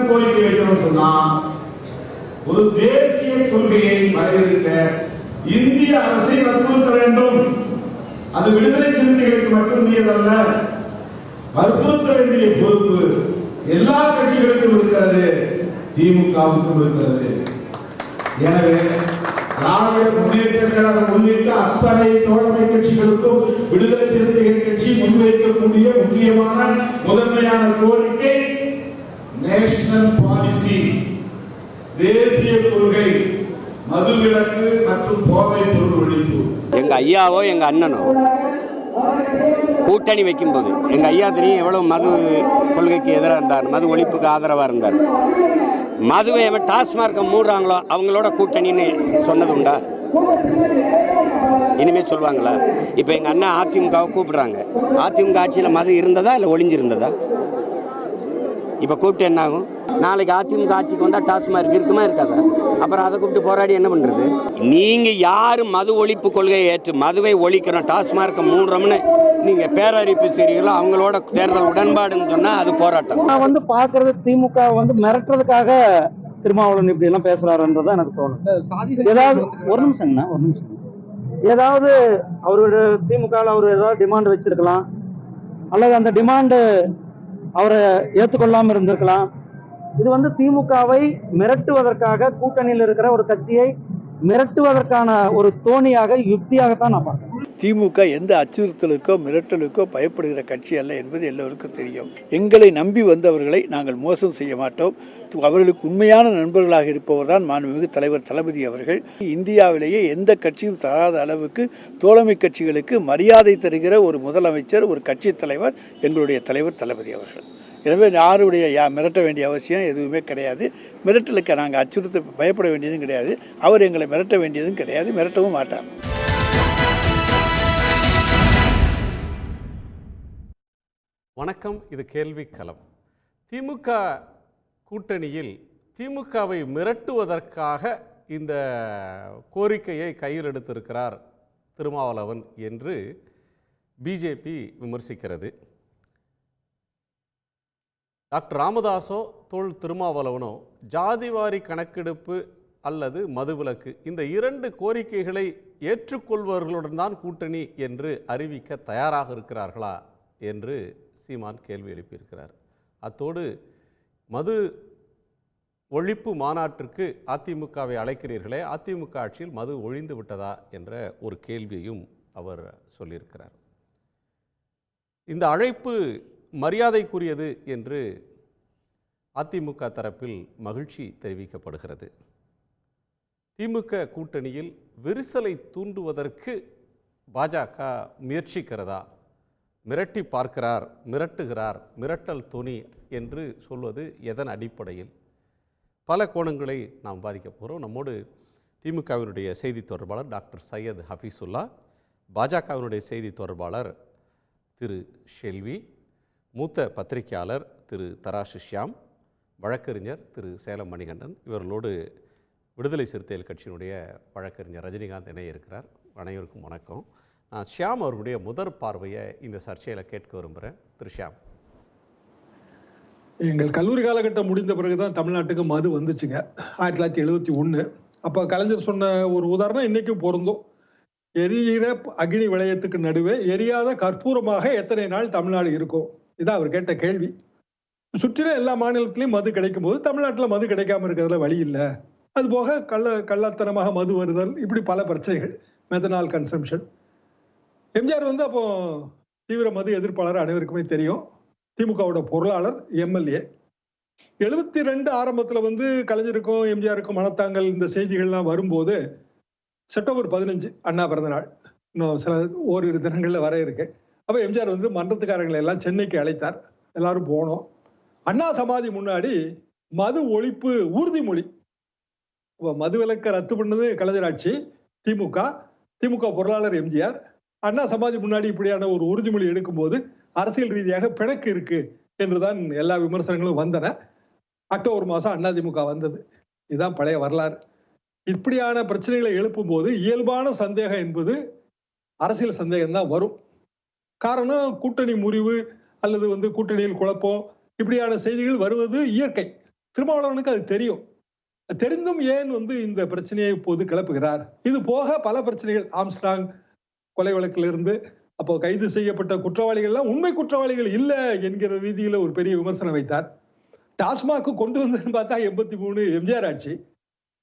கோரிக்கை வைக்கணும்னு சொன்னா ஒரு தேசிய கொள்கையை வரையறுக்க இந்திய அரசை வற்புறுத்த வேண்டும். அது விடுதலை சிறுத்தைகளுக்கு மட்டும் உரியதல்ல, வற்புறுத்த வேண்டிய பொறுப்பு எல்லா கட்சிகளுக்கும் இருக்கிறது, திமுகவுக்கும் இருக்கிறது. எனவே திராவிட முன்னேற்ற கழகம் உள்ளிட்ட அத்தனை தோழமை கட்சிகளுக்கும் விடுதலை சிறுத்தைகள் கட்சி முன்வைக்கக்கூடிய முக்கியமான முதன்மையான கோரிக்கை நேஷனல் பாலிசி, தேசிய கொள்கை, மதுவிலக்கு மற்றும் போதைப் பொருள் ஒழிப்பு. எங்க ஐயாவோ எங்க அண்ணனோ கூட்டணி வைக்கும்போது எங்க ஐயா தெரியும் எவ்வளவு மது கொள்கைக்கு எதிராக இருந்தார், மது ஒழிப்புக்கு ஆதரவாக இருந்தார். மதுவை டாஸ்மார்க்கை மூடுறாங்களோ அவங்களோட கூட்டணின்னு சொன்னது உண்டா? இனிமேல் சொல்லுவாங்களா? இப்போ எங்கள் அண்ணன் அதிமுகவை கூப்பிடுறாங்க. அதிமுக ஆட்சியில் மது இருந்ததா இல்லை ஒளிஞ்சிருந்ததா? இப்போ கூப்பிட்டு என்ன ஆகும்? நாளைக்கு அதிமுக ஆட்சிக்கு வந்தால் டாஸ்மார்க் இருக்குமா இருக்காதா? அப்புறம் அதை கூப்பிட்டு போராடி என்ன பண்ணுறது? நீங்கள் யார் மது ஒழிப்பு கொள்கையை ஏற்று மதுவை ஒழிக்கிறோம், டாஸ்மார்க்கை மூடுறோம்னு நீங்கள் பேரறிவிப்பு செய்கிறீங்களோ அவங்களோட தேர்தல் உடன்பாடுன்னு சொன்னால் அது போராட்டம். நான் வந்து பார்க்கறது திமுக வந்து மிரட்டுறதுக்காக திருமாவளவன் இப்படி எல்லாம் பேசுறாருன்றதான் எனக்கு தோணும். ஏதாவது ஒரு நிமிஷம் ஏதாவது அவருடைய திமுகவில் அவர் ஏதாவது டிமாண்ட் வச்சிருக்கலாம், அல்லது அந்த டிமாண்டு அவரை ஏற்றுக்கொள்ளாம இருந்திருக்கலாம். இது வந்து திமுகவை மிரட்டுவதற்காக, கூட்டணியில் இருக்கிற ஒரு கட்சியை மிரட்டுவதற்கான ஒரு தோணியாக, யுக்தியாகத்தான் நான் பார்க்கிறேன். திமுக எந்த அச்சுறுத்தலுக்கோ மிரட்டலுக்கோ பயப்படுகிற கட்சி அல்ல என்பது எல்லோருக்கும் தெரியும். எங்களை நம்பி வந்தவர்களை நாங்கள் மோசம் செய்ய மாட்டோம். அவர்களுக்கு உண்மையான நண்பர்களாக இருப்பவர் தான் மாண்புமிகு தலைவர் தளபதி அவர்கள். இந்தியாவிலேயே எந்த கட்சியும் தராத அளவுக்கு தோழமை கட்சிகளுக்கு மரியாதை தருகிற ஒரு முதலமைச்சர், ஒரு கட்சி தலைவர் எங்களுடைய தலைவர் தளபதி அவர்கள். எனவே யாருடைய மிரட்ட வேண்டிய அவசியம் எதுவுமே கிடையாது. மிரட்டலுக்கு நாங்கள் அச்சுறுத்த பயப்பட வேண்டியதும் கிடையாது. அவர் எங்களை மிரட்ட வேண்டியதும் கிடையாது, மிரட்டவும் மாட்டார். வணக்கம், இது கேள்விக்களம். திமுக கூட்டணியில் திமுகவை மிரட்டுவதற்காக இந்த கோரிக்கையை கையில் எடுத்திருக்கிறார் திருமாவளவன் என்று பிஜேபி விமர்சிக்கிறது. டாக்டர் ராமதாஸோ திருமாவளவனோ ஜாதிவாரி கணக்கெடுப்பு அல்லது மதுவிலக்கு இந்த இரண்டு கோரிக்கைகளை ஏற்றுக்கொள்பவர்களுடன் தான் கூட்டணி என்று அறிவிக்க தயாராக இருக்கிறார்களா என்று சீமான் கேள்வி எழுப்பியிருக்கிறார். அத்தோடு மது ஒழிப்பு மாநாட்டிற்கு அதிமுகவை அழைக்கிறீர்களே, அதிமுக ஆட்சியில் மது ஒழிந்து விட்டதா என்ற ஒரு கேள்வியையும் அவர் சொல்லியிருக்கிறார். இந்த அழைப்பு மரியாதைக்குரியது என்று அதிமுக தரப்பில் மகிழ்ச்சி தெரிவிக்கப்படுகிறது. திமுக கூட்டணியில் விரிசலை தூண்டுவதற்கு பாஜக முயற்சிக்கிறதா? மிரட்டி பார்க்கிறார், மிரட்டுகிறார், மிரட்டல் துணி என்று சொல்வது எதன் அடிப்படையில்? பல கோணங்களை நாம் பாதிக்க போகிறோம். நம்மோடு திமுகவினுடைய செய்தி தொடர்பாளர் டாக்டர் சையத் ஹஃபீசுல்லா, பாஜகவினுடைய செய்தி தொடர்பாளர் திரு ஷெல்வி, மூத்த பத்திரிகையாளர் திரு தராசு ஷியாம், வழக்கறிஞர் திரு சேலம் மணிகண்டன், இவர்களோடு விடுதலை சிறுத்தைகள் கட்சியினுடைய வழக்கறிஞர் ரஜினிகாந்த் இணைய இருக்கிறார். அனைவருக்கும் வணக்கம். நான் ஷியாம் அவர்களுடைய முதற் பார்வையை இந்த சர்ச்சையில் கேட்க விரும்புகிறேன். திரு ஷியாம், எங்கள் கல்லூரி காலகட்டம் முடிந்த பிறகுதான் தமிழ்நாட்டுக்கு மது வந்துச்சுங்க, 1971. அப்போ கலைஞர் சொன்ன ஒரு உதாரணம் இன்னைக்கும் பொருந்தும். எரியிற அக்னி விளையத்துக்கு நடுவே எரியாத கற்பூரமாக எத்தனை நாள் தமிழ்நாடு இருக்கும்? இதான் அவர் கேட்ட கேள்வி. சுற்றில எல்லா மாநிலத்திலையும் மது கிடைக்கும் போது தமிழ்நாட்டில் மது கிடைக்காம இருக்கிறதுல வழி இல்லை. அதுபோக கள்ளத்தனமாக மது வருதல், இப்படி பல பிரச்சனைகள், மெத்தனால் கன்சம்ஷன். எம்ஜிஆர் வந்து அப்போ தீவிர மது எதிர்ப்பாளர், அனைவருக்குமே தெரியும். திமுகவோட பொருளாளர், எம்எல்ஏ. 72 ஆரம்பத்தில் வந்து கலைஞருக்கும் எம்ஜிஆருக்கும் மனத்தாங்கல் இந்த செய்திகள்லாம் வரும்போது செப்டம்பர் 15 அண்ணா பிறந்த நாள், இன்னும் சில ஓரிரு தினங்களில் வர இருக்கு. அப்போ எம்ஜிஆர் வந்து மன்றத்துக்காரங்களை எல்லாம் சென்னைக்கு அழைத்தார். எல்லாரும் போனோம். அண்ணா சமாதி முன்னாடி மது ஒழிப்பு உறுதிமொழி, மது விலக்க ரத்து பண்ணது கலைஞர் ஆட்சி, திமுக பொருளாளர் எம்ஜிஆர். அண்ணா சமாதி முன்னாடி இப்படியான ஒரு உறுதிமொழி எடுக்கும்போது அரசியல் ரீதியாக பிணக்கு இருக்கு என்றுதான் எல்லா விமர்சனங்களும் வந்தன. அக்டோபர் மாதம் அதிமுக வந்தது. இதுதான் பழைய வரலாறு. இப்படியான பிரச்சனைகளை எழுப்பும் போது இயல்பான சந்தேகம் என்பது அரசியல் சந்தேகம் தான் வரும். காரணம், கூட்டணி முறிவு அல்லது வந்து கூட்டணியில் குழப்பம், இப்படியான செய்திகள் வருவது இயற்கை. திருமாவளவனுக்கு அது தெரியும். தெரிந்தும் ஏன் வந்து இந்த பிரச்சனையை இப்போது கிளப்புகிறார்? இது போக பல பிரச்சனைகள், ஆம்ஸ்ட்ராங் கொலை வழக்கிலிருந்து அப்போ கைது செய்யப்பட்ட குற்றவாளிகள்லாம் உண்மை குற்றவாளிகள் இல்லை என்கிற ரீதியில ஒரு பெரிய விமர்சனம் வைத்தார். டாஸ்மாக் கொண்டு வந்ததுன்னு பார்த்தா 83 எம்ஜிஆர் ஆட்சி,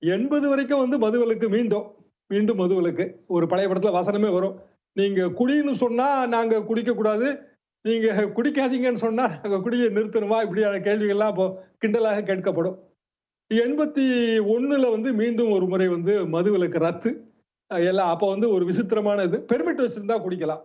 80 வரைக்கும் வந்து மதுவிலக்கு மீண்டும் மதுவிலக்கு. ஒரு பழைய படத்துல வசனமே வரும், நீங்க குடின்னு சொன்னா நாங்க குடிக்க கூடாது, நீங்க குடிக்காதீங்கன்னு சொன்னா நாங்க குடியை நிறுத்தணுமா, இப்படியான கேள்விகள்லாம் அப்போ கிண்டலாக கேட்கப்படும். 81 வந்து மீண்டும் ஒரு முறை வந்து மதுவிலக்கு ரத்து. எல்லாம் அப்போ வந்து ஒரு விசித்திரமான இது, பெர்மிட் வச்சிருந்தா குடிக்கலாம்.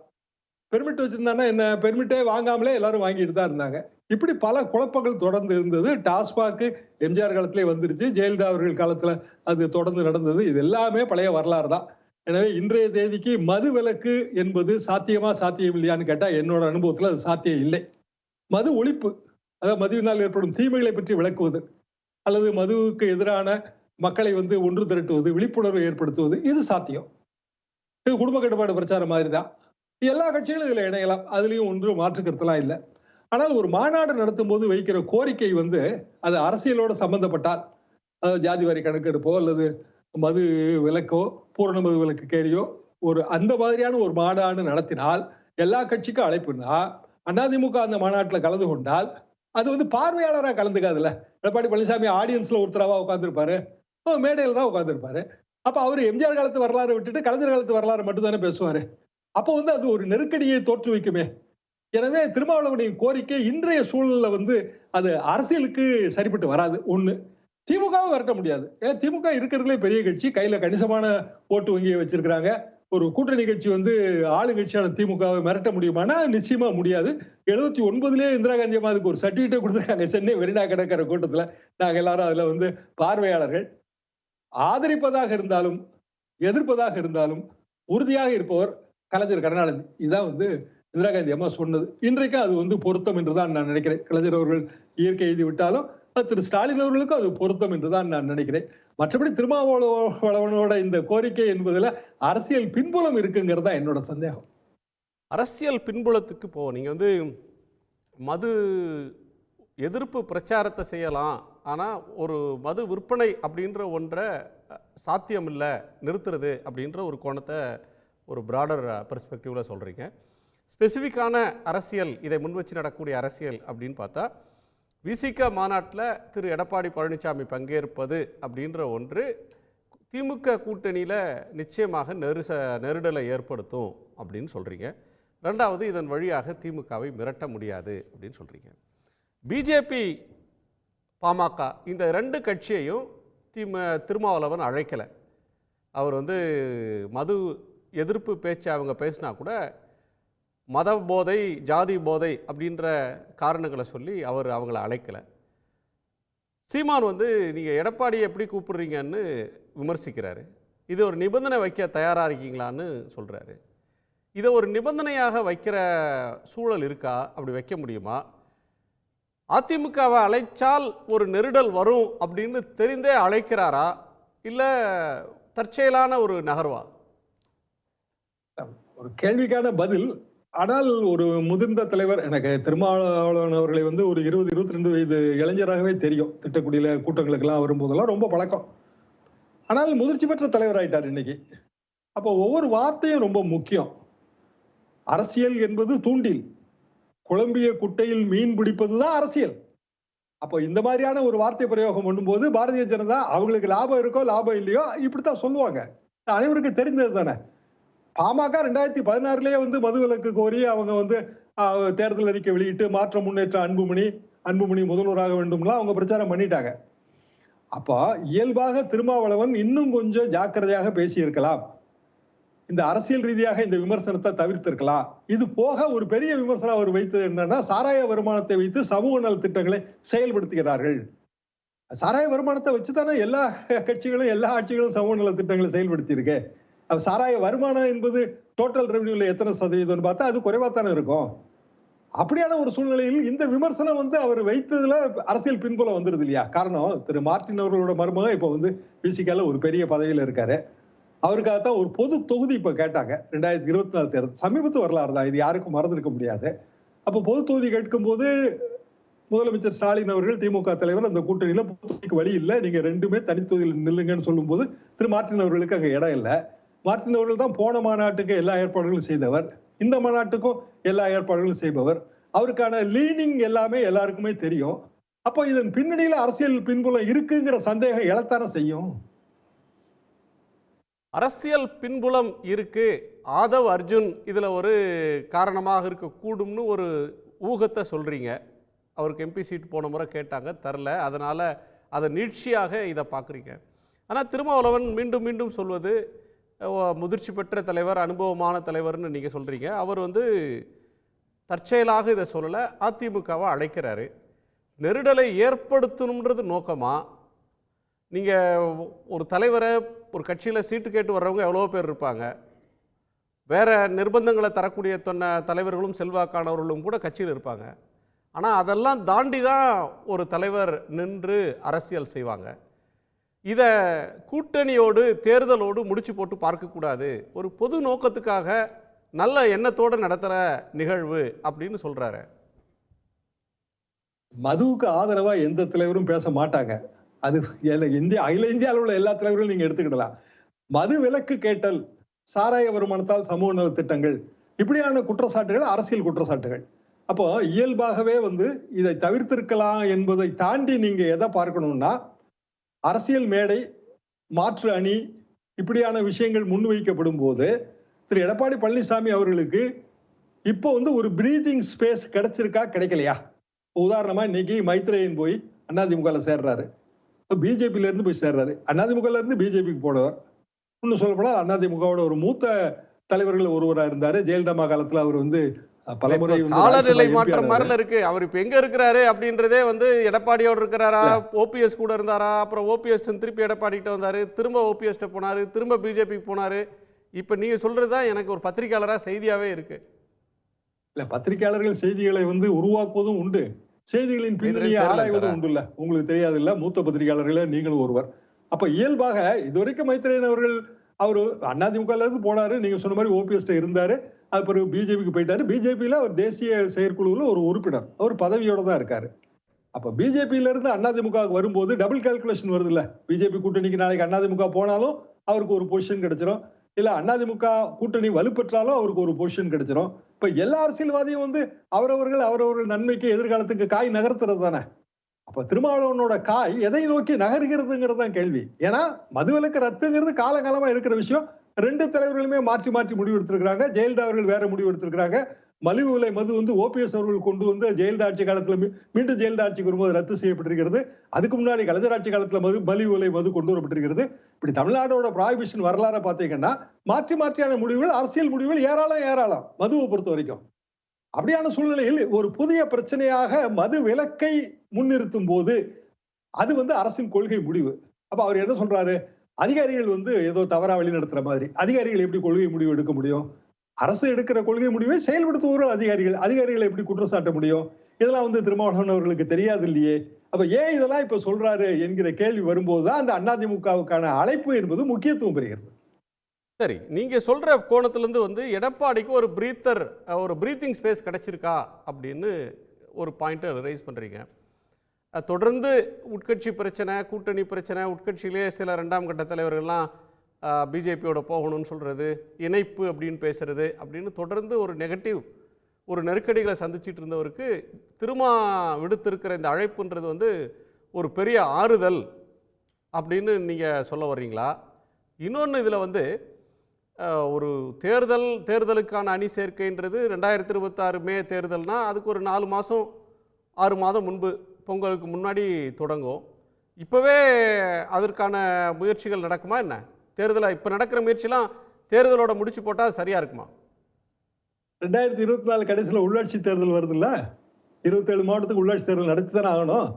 பெர்மிட் வச்சிருந்தாங்கன்னா என்ன, பெர்மிட்டே வாங்காமலே எல்லாரும் வாங்கிட்டு தான் இருந்தாங்க. இப்படி பல குழப்பங்கள் தொடர்ந்து இருந்தது. டாஸ்மாக் எம்ஜிஆர் காலத்திலே வந்துருச்சு, ஜெயலலிதா அவர்கள் காலத்துல அது தொடர்ந்து நடந்தது. இது எல்லாமே பழைய வரலாறு தான். எனவே இன்றைய தேதிக்கு மது விலக்கு என்பது சாத்தியம் இல்லையான்னு கேட்டா என்னோட அனுபவத்துல அது சாத்தியம் இல்லை. மது ஒழிப்பு, அதாவது மதுவினால் ஏற்படும் தீமைகளை பற்றி விளக்குவது அல்லது மதுவுக்கு எதிரான மக்களை வந்து ஒன்று திரட்டுவது, விழிப்புணர்வு ஏற்படுத்துவது, இது சாத்தியம். இது குடும்ப கட்டுப்பாடு பிரச்சாரம் மாதிரி தான். எல்லா கட்சிகளும் இதுல இணையலாம், அதுலயும் ஒன்றும் மாற்று கருத்தெல்லாம் இல்லை. ஆனால் ஒரு மாநாடு நடத்தும் போது வைக்கிற கோரிக்கை வந்து அது அரசியலோட சம்பந்தப்பட்டால், அதாவது ஜாதிவாரி கணக்கெடுப்போ அல்லது மது விலக்கோ பூரண மது விலக்கு கேரியோ ஒரு அந்த மாதிரியான ஒரு மாநாடு நடத்தினால், எல்லா கட்சிக்கும் அழைப்புன்னா அதிமுக அந்த மாநாட்டில் கலந்து கொண்டால் அது வந்து பார்வையாளராக கலந்துக்காதுல்ல. எடப்பாடி பழனிசாமி ஆடியன்ஸ்ல ஒருத்தராவா உட்காந்துருப்பாரு, மேடையில் தான் உட்காந்துருப்பாரு. அப்ப அவர் எம்ஜிஆர் காலத்து வரலாறு விட்டுட்டு கலைஞர் காலத்து வரலாறு மட்டும் தானே பேசுவாரு. அப்போ வந்து அது ஒரு நெருக்கடியை தோற்றுவிக்குமே. எனவே திருமாவளவனின் கோரிக்கை இன்றைய சூழல்ல வந்து அது அரசியலுக்கு சரிப்பட்டு வராது. ஒண்ணு, திமுகவும் விரட்ட முடியாது. திமுக இருக்கிறதுலே பெரிய கட்சி, கையில கணிசமான ஓட்டு வங்கியை வச்சிருக்கிறாங்க. ஒரு கூட்டணி கட்சி வந்து ஆளுங்கட்சியான திமுகவை மிரட்ட முடியுமானா நிச்சயமா முடியாது. 79 இந்திரா காந்தி அம்மா அதுக்கு ஒரு சர்டிபிகேட் கொடுத்துருக்காங்க. சென்னை மெரினா கடற்கரை கூட்டத்துல நாங்க எல்லாரும் அதுல வந்து பார்வையாளர்கள். ஆதரிப்பதாக இருந்தாலும் எதிர்ப்பதாக இருந்தாலும் உறுதியாக இருப்பவர் கலைஞர் கருணாநிதி. இதான் வந்து இந்திரா காந்தி அம்மா சொன்னது. இன்றைக்கு அது வந்து பொருத்தம் என்றுதான் நான் நினைக்கிறேன். கலைஞர் அவர்கள் இயற்கை எழுதி விட்டாலும் திரு ஸ்டாலின் அவர்களுக்கும் அது பொருத்தம் என்றுதான் நான் நினைக்கிறேன். மற்றபடி திருமாவளவனோட இந்த கோரிக்கை என்பதுல அரசியல் பின்புலம் இருக்குங்கிறதா என்னோட சந்தேகம். அரசியல் பின்புலத்துக்கு நீங்க வந்து மது எதிர்ப்பு பிரச்சாரத்தை செய்யலாம், ஆனால் ஒரு மது விற்பனை அப்படின்ற ஒன்றை சாத்தியம் இல்லை நிறுத்துறது அப்படின்ற ஒரு கோணத்தை ஒரு பிராடர் பெர்ஸ்பெக்டிவில் சொல்கிறீங்க. ஸ்பெசிஃபிக்கான அரசியல், இதை முன் வச்சு நடக்கக்கூடிய அரசியல் அப்படின்னு பார்த்தா விசிக மாநாட்டில் திரு எடப்பாடி பழனிசாமி பங்கேற்பது அப்படின்ற ஒன்று திமுக கூட்டணியில் நிச்சயமாக நெருடலை ஏற்படுத்தும் அப்படின்னு சொல்கிறீங்க. ரெண்டாவது, இதன் வழியாக திமுகவை மிரட்ட முடியாது அப்படின்னு சொல்கிறீங்க. பிஜேபி பாமக இந்த ரெண்டு கட்சியையும் திருமாவளவன் அழைக்கலை. அவர் வந்து மது எதிர்ப்பு பேச்சு அவங்க பேசினா கூட மத போதை, ஜாதி போதை அப்படின்ற காரணங்களை சொல்லி அவர் அவங்கள அழைக்கலை. சீமான் வந்து நீங்கள் எடப்பாடியை எப்படி கூப்பிடுறீங்கன்னு விமர்சிக்கிறாரு. இது ஒரு நிபந்தனை வைக்க தயாராக இருக்கீங்களான்னு சொல்கிறாரு. இதை ஒரு நிபந்தனையாக வைக்கிற சூழல் இருக்கா? அப்படி வைக்க முடியுமா? அதிமுகவை அழைச்சால் ஒரு நெருடல் வரும் அப்படின்னு தெரிந்தே அழைக்கிறாரா, இல்லை தற்செயலான ஒரு நகர்வா? ஒரு கேள்விக்கான பதில். ஆனால் ஒரு முதிர்ந்த தலைவர், எனக்கு திருமாவளவன் அவர்களை வந்து ஒரு 20-22 வயது இளைஞராகவே தெரியும். திட்டக்குடியில கூட்டங்களுக்கெல்லாம் வரும்போதெல்லாம் ரொம்ப பழக்கம். ஆனால் முதிர்ச்சி பெற்ற தலைவர் ஆயிட்டார் இன்னைக்கு. அப்போ ஒவ்வொரு வார்த்தையும் ரொம்ப முக்கியம். அரசியல் என்பது தூண்டில், குழம்பிய குட்டையில் மீன் பிடிப்பதுதான் அரசியல். அப்போ இந்த மாதிரியான ஒரு வார்த்தை பிரயோகம் பண்ணும்போது பாரதிய ஜனதா அவங்களுக்கு லாபம் இருக்கோ லாபம் இல்லையோ இப்படித்தான் சொல்லுவாங்க. அனைவருக்கும் தெரிந்தது தானே. பாமக 2016 வந்து மதுவிலக்கு கோரி அவங்க வந்து தேர்தல் அறிக்கை வெளியிட்டு மாற்ற முன்னேற்ற அன்புமணி முதல்வராக வேண்டும்லாம் அவங்க பிரச்சாரம் பண்ணிட்டாங்க. அப்போ இயல்பாக திருமாவளவன் இன்னும் கொஞ்சம் ஜாக்கிரதையாக பேசியிருக்கலாம். இந்த அரசியல் ரீதியாக இந்த விமர்சனத்தை தவிர்த்திருக்கலாம். இது போக ஒரு பெரிய விமர்சனம் அவர் வைத்தது என்னன்னா, சாராய வருமானத்தை வைத்து சமூக நல திட்டங்களை செயல்படுத்துகிறார்கள். சாராய வருமானத்தை வச்சுதானே எல்லா கட்சிகளும் எல்லா ஆட்சிகளும் சமூக நல திட்டங்களை செயல்படுத்தி இருக்கு. சாராய வருமானம் என்பது டோட்டல் ரெவன்யூல எத்தனை சதவீதம்னு பார்த்தா அது குறைவா தானே இருக்கும். அப்படியான ஒரு சூழ்நிலையில் இந்த விமர்சனம் வந்து அவர் வைத்ததுல அரசியல் பின்புலம் வந்துருது இல்லையா? காரணம், திரு மார்டின் அவர்களோட மருமகன் இப்ப வந்து பிசிகால ஒரு பெரிய பதவியில இருக்காரு. அவருக்காகத்தான் ஒரு பொது தொகுதி இப்ப கேட்டாங்க. 2024 தேர்தல் சமீபத்து வரலாறு தான், இது யாருக்கும் மறந்துருக்க முடியாது. அப்போ பொது தொகுதி கேட்கும் போது முதலமைச்சர் ஸ்டாலின் அவர்கள் திமுக தலைவர் அந்த கூட்டணியில தொகுதிக்கு வழி இல்லை, நீங்க ரெண்டுமே தனித்தொகுதியில் நில்லுங்கன்னு சொல்லும்போது திரு மார்ட்டின் அவர்களுக்கு அங்கே இடம் இல்லை. மார்ட்டின் அவர்கள் தான் போன மாநாட்டுக்கு எல்லா ஏற்பாடுகளும் செய்தவர், இந்த மாநாட்டுக்கும் எல்லா ஏற்பாடுகளும் செய்பவர். அவருக்கான லீனிங் எல்லாமே எல்லாருக்குமே தெரியும். அப்போ இதன் பின்னணியில அரசியல் பின்புலம் இருக்குங்கிற சந்தேகம் எழத்தானே செய்யும். அரசியல் பின்புலம் இருக்கு, ஆதவ் அர்ஜுன் இதுல ஒரு காரணமாக இருக்கக்கூடும்னு ஒரு ஊகத்தை சொல்றீங்க. அவருக்கு எம்பி சீட் போன முறை கேட்டாங்க, தரல, அதனால அதை நீட்சியாக இதை பார்க்குறீங்க. ஆனால் திருமாவளவன் மீண்டும் மீண்டும் சொல்வது முதிர்ச்சி பெற்ற தலைவர், அனுபவமான தலைவர்னு நீங்கள் சொல்கிறீங்க. அவர் தற்செயலாக இதை சொல்லலை, அதிமுகவை அழைக்கிறாரு. நெருடலை ஏற்படுத்தணுன்றது நோக்கமா? நீங்கள் ஒரு தலைவரை ஒரு கட்சியில் சீட்டு கேட்டு வர்றவங்க எவ்வளோ பேர் இருப்பாங்க, வேறு நிர்பந்தங்களை தரக்கூடிய தலைவர்களும் செல்வாக்கானவர்களும் கூட கட்சியில் இருப்பாங்க. ஆனால் அதெல்லாம் தாண்டி தான் ஒரு தலைவர் நின்று அரசியல் செய்வாங்க. இதை கூட்டணியோடு தேர்தலோடு முடிச்சு போட்டு பார்க்கக்கூடாது, ஒரு பொது நோக்கத்துக்காக நல்ல எண்ணத்தோடு நடத்துகிற நிகழ்வு அப்படின்னு சொல்கிறாரு. மதுவுக்கு ஆதரவா எந்த தலைவரும் பேச மாட்டாங்க. அது அகில இந்தியாவில் உள்ள எல்லா தலைவர்களும் நீங்க எடுத்துக்கிடலாம். மது விலக்கு கேட்டல், சாராய வருமானத்தால் சமூக நல திட்டங்கள், இப்படியான குற்றச்சாட்டுகள் அரசியல் குற்றச்சாட்டுகள். அப்போ இயல்பாகவே இதை தவிர்த்திருக்கலாம் என்பதை தாண்டி நீங்க எதை பார்க்கணும்னா, அரசியல் மேடை, மாற்று அணி, இப்படியான விஷயங்கள் முன்வைக்கப்படும் போது திரு எடப்பாடி பழனிசாமி அவர்களுக்கு இப்போ ஒரு பிரீதிங் ஸ்பேஸ் கிடைச்சிருக்கா கிடைக்கலையா? உதாரணமா இன்னைக்கு மைத்ரேயன் போய் அதிமுக சேர்றாரு, பிஜேபியில இருந்து போய் சேர்றாரு. அதிமுக இருந்து பிஜேபிக்கு போனவர். இன்னும் சொல்லப்போனால் அதிமுகவோட ஒரு மூத்த தலைவர்கள் ஒருவராக இருந்தாரு. ஜெயலலிதா காலத்துல அவர் பலமுறை காலநிலை மாற்றம் மாதிரி இருக்கு. அவர் இப்ப எங்க இருக்கிறாரு அப்படின்றதே எடப்பாடியோடு இருக்கிறாரா, ஓபிஎஸ் கூட இருந்தாரா, அப்புறம் ஓபிஎஸ் திருப்பி எடப்பாடி கிட்ட வந்தாரு, திரும்ப ஓபிஎஸ் போனாரு, திரும்ப பிஜேபிக்கு போனாரு. இப்ப நீங்க சொல்றதுதான் எனக்கு ஒரு பத்திரிகையாளரா செய்தியாவே இருக்கு. இல்ல, பத்திரிகையாளர்கள் செய்திகளை உருவாக்குவதும் உண்டு, செய்திகளின் பின்னணியை ஆராய்வதும் உண்டு. இல்ல, உங்களுக்கு தெரியாது இல்ல, மூத்த பத்திரிகையாளர்களே நீங்களும் ஒருவர். அப்ப இயல்பாக இதுவரைக்கும் மைத்ரேயன் அவர்கள் அவரு அதிமுக இருந்து போனாரு, நீங்க சொன்ன மாதிரி ஓபிஎஸ் இருந்தாரு, அது பிறகு பிஜேபிக்கு போயிட்டாரு. பிஜேபியில அவர் தேசிய செயற்குழுவில் ஒரு உறுப்பினர், அவர் பதவியோட தான் இருக்காரு. அப்ப பிஜேபியில இருந்து அதிமுக வரும்போது டபுள் கால்குலேஷன் வருது இல்ல. பிஜேபி கூட்டணிக்கு நாளைக்கு அதிமுக போனாலும் அவருக்கு ஒரு பொசிஷன் கிடைச்சிடும், இல்ல அதிமுக கூட்டணி வலுப்பெற்றாலும் அவருக்கு ஒரு பொசிஷன் கிடைச்சிடும். இப்ப எல்லா அரசியல்வாதியும் அவரவர்கள் நன்மைக்கு எதிர்காலத்துக்கு காய் நகர்த்துறது தானே. அப்ப திருமாவளவனோட காய் எதை நோக்கி நகர்கிறதுங்கிறது தான் கேள்வி. ஏன்னா மதுவிலக்கு ரத்துங்கிறது காலகாலமா இருக்கிற விஷயம். ரெண்டு தலைவர்களுமே மாற்றி மாற்றி முடிவு எடுத்திருக்கிறாங்க. ஜெயலலிதா அவர்கள் வேற முடிவு எடுத்திருக்கிறாங்க. மலிவு விலை மது ஓபிஎஸ் அவர்கள் கொண்டு ஜெயலலிதா ஆட்சி காலத்துல மீண்டும் ஜெயலலிதா ஆட்சிக்கு வரும்போது ரத்து செய்யப்பட்டிருக்கிறது. அதுக்கு முன்னாடி கலைஞர் ஆட்சி காலத்துல மலிவு விலை மது கொண்டு வரப்பட்டிருக்கிறது. இப்படி தமிழ்நாடோட ப்ராஹிபிஷன் வரலாற பாத்தீங்கன்னா மாற்றி மாற்றியான முடிவுகள், அரசியல் முடிவுகள் ஏராளம் மதுவை பொறுத்த வரைக்கும். அப்படியான சூழ்நிலையில் ஒரு புதிய பிரச்சனையாக மது விலக்கை முன்னிறுத்தும் போது அது அரசின் கொள்கை முடிவு. அப்ப அவர் என்ன சொல்றாரு, அதிகாரிகள் ஏதோ தவறா வழி நடத்துற மாதிரி. அதிகாரிகள் எப்படி கொள்கை முடிவு எடுக்க முடியும்? அரசு எடுக்கிற கொள்கை முடிவை செயல்படுத்துவோர்கள் அதிகாரிகளை எப்படி குற்றம் சாட்ட முடியும்? இதெல்லாம் திருமாவளவன் அவர்களுக்கு தெரியாது இல்லையே. அப்ப ஏன் இதெல்லாம் இப்ப சொல்றாரு என்கிற கேள்வி வரும்போதுதான் அந்த அதிமுகவுக்கான அழைப்பு என்பது முக்கியத்துவம் பெறுகிறது. சரி, நீங்க சொல்ற கோணத்திலிருந்து எடப்பாடிக்கு ஒரு பிரீத்திங் ஸ்பேஸ் கிடைச்சிருக்கா அப்படின்னு ஒரு பாயிண்ட் ரைஸ் பண்றீங்க. தொடர்ந்து உட்கட்சி பிரச்சனை, கூட்டணி பிரச்சனை, உட்கட்சியிலே சில இரண்டாம் கட்ட தலைவர்கள்லாம் பிஜேபியோட போகணும்னு சொல்றது, இணைப்பு அப்படின்னு பேசுறது அப்படின்னு தொடர்ந்து ஒரு நெகட்டிவ், ஒரு நெருக்கடிகளை சந்திச்சிட்டு இருந்தவருக்கு திருமா விடுத்திருக்கிற இந்த அழைப்புன்றது ஒரு பெரிய ஆறுதல் அப்படின்னு நீங்கள் சொல்ல வர்றீங்களா? இன்னொன்று இதில் ஒரு தேர்தலுக்கான அணி சேர்க்கைன்றது 2026 மே தேர்தல்னா அதுக்கு ஒரு 4 மாதம் 6 மாதம் முன்பு, பொங்கலுக்கு முன்னாடி தொடங்கும். இப்போவே அதற்கான முயற்சிகள் நடக்குமா என்ன? தேர்தலை இப்போ நடக்கிற முயற்சிலாம் தேர்தலோட முடிச்சு போட்டால் சரியா இருக்குமா? 2024 கடைசியில் உள்ளாட்சி தேர்தல் வருது இல்ல, 27 மாவட்டத்துக்கு உள்ளாட்சி தேர்தல் நடத்தி தானே ஆகணும்.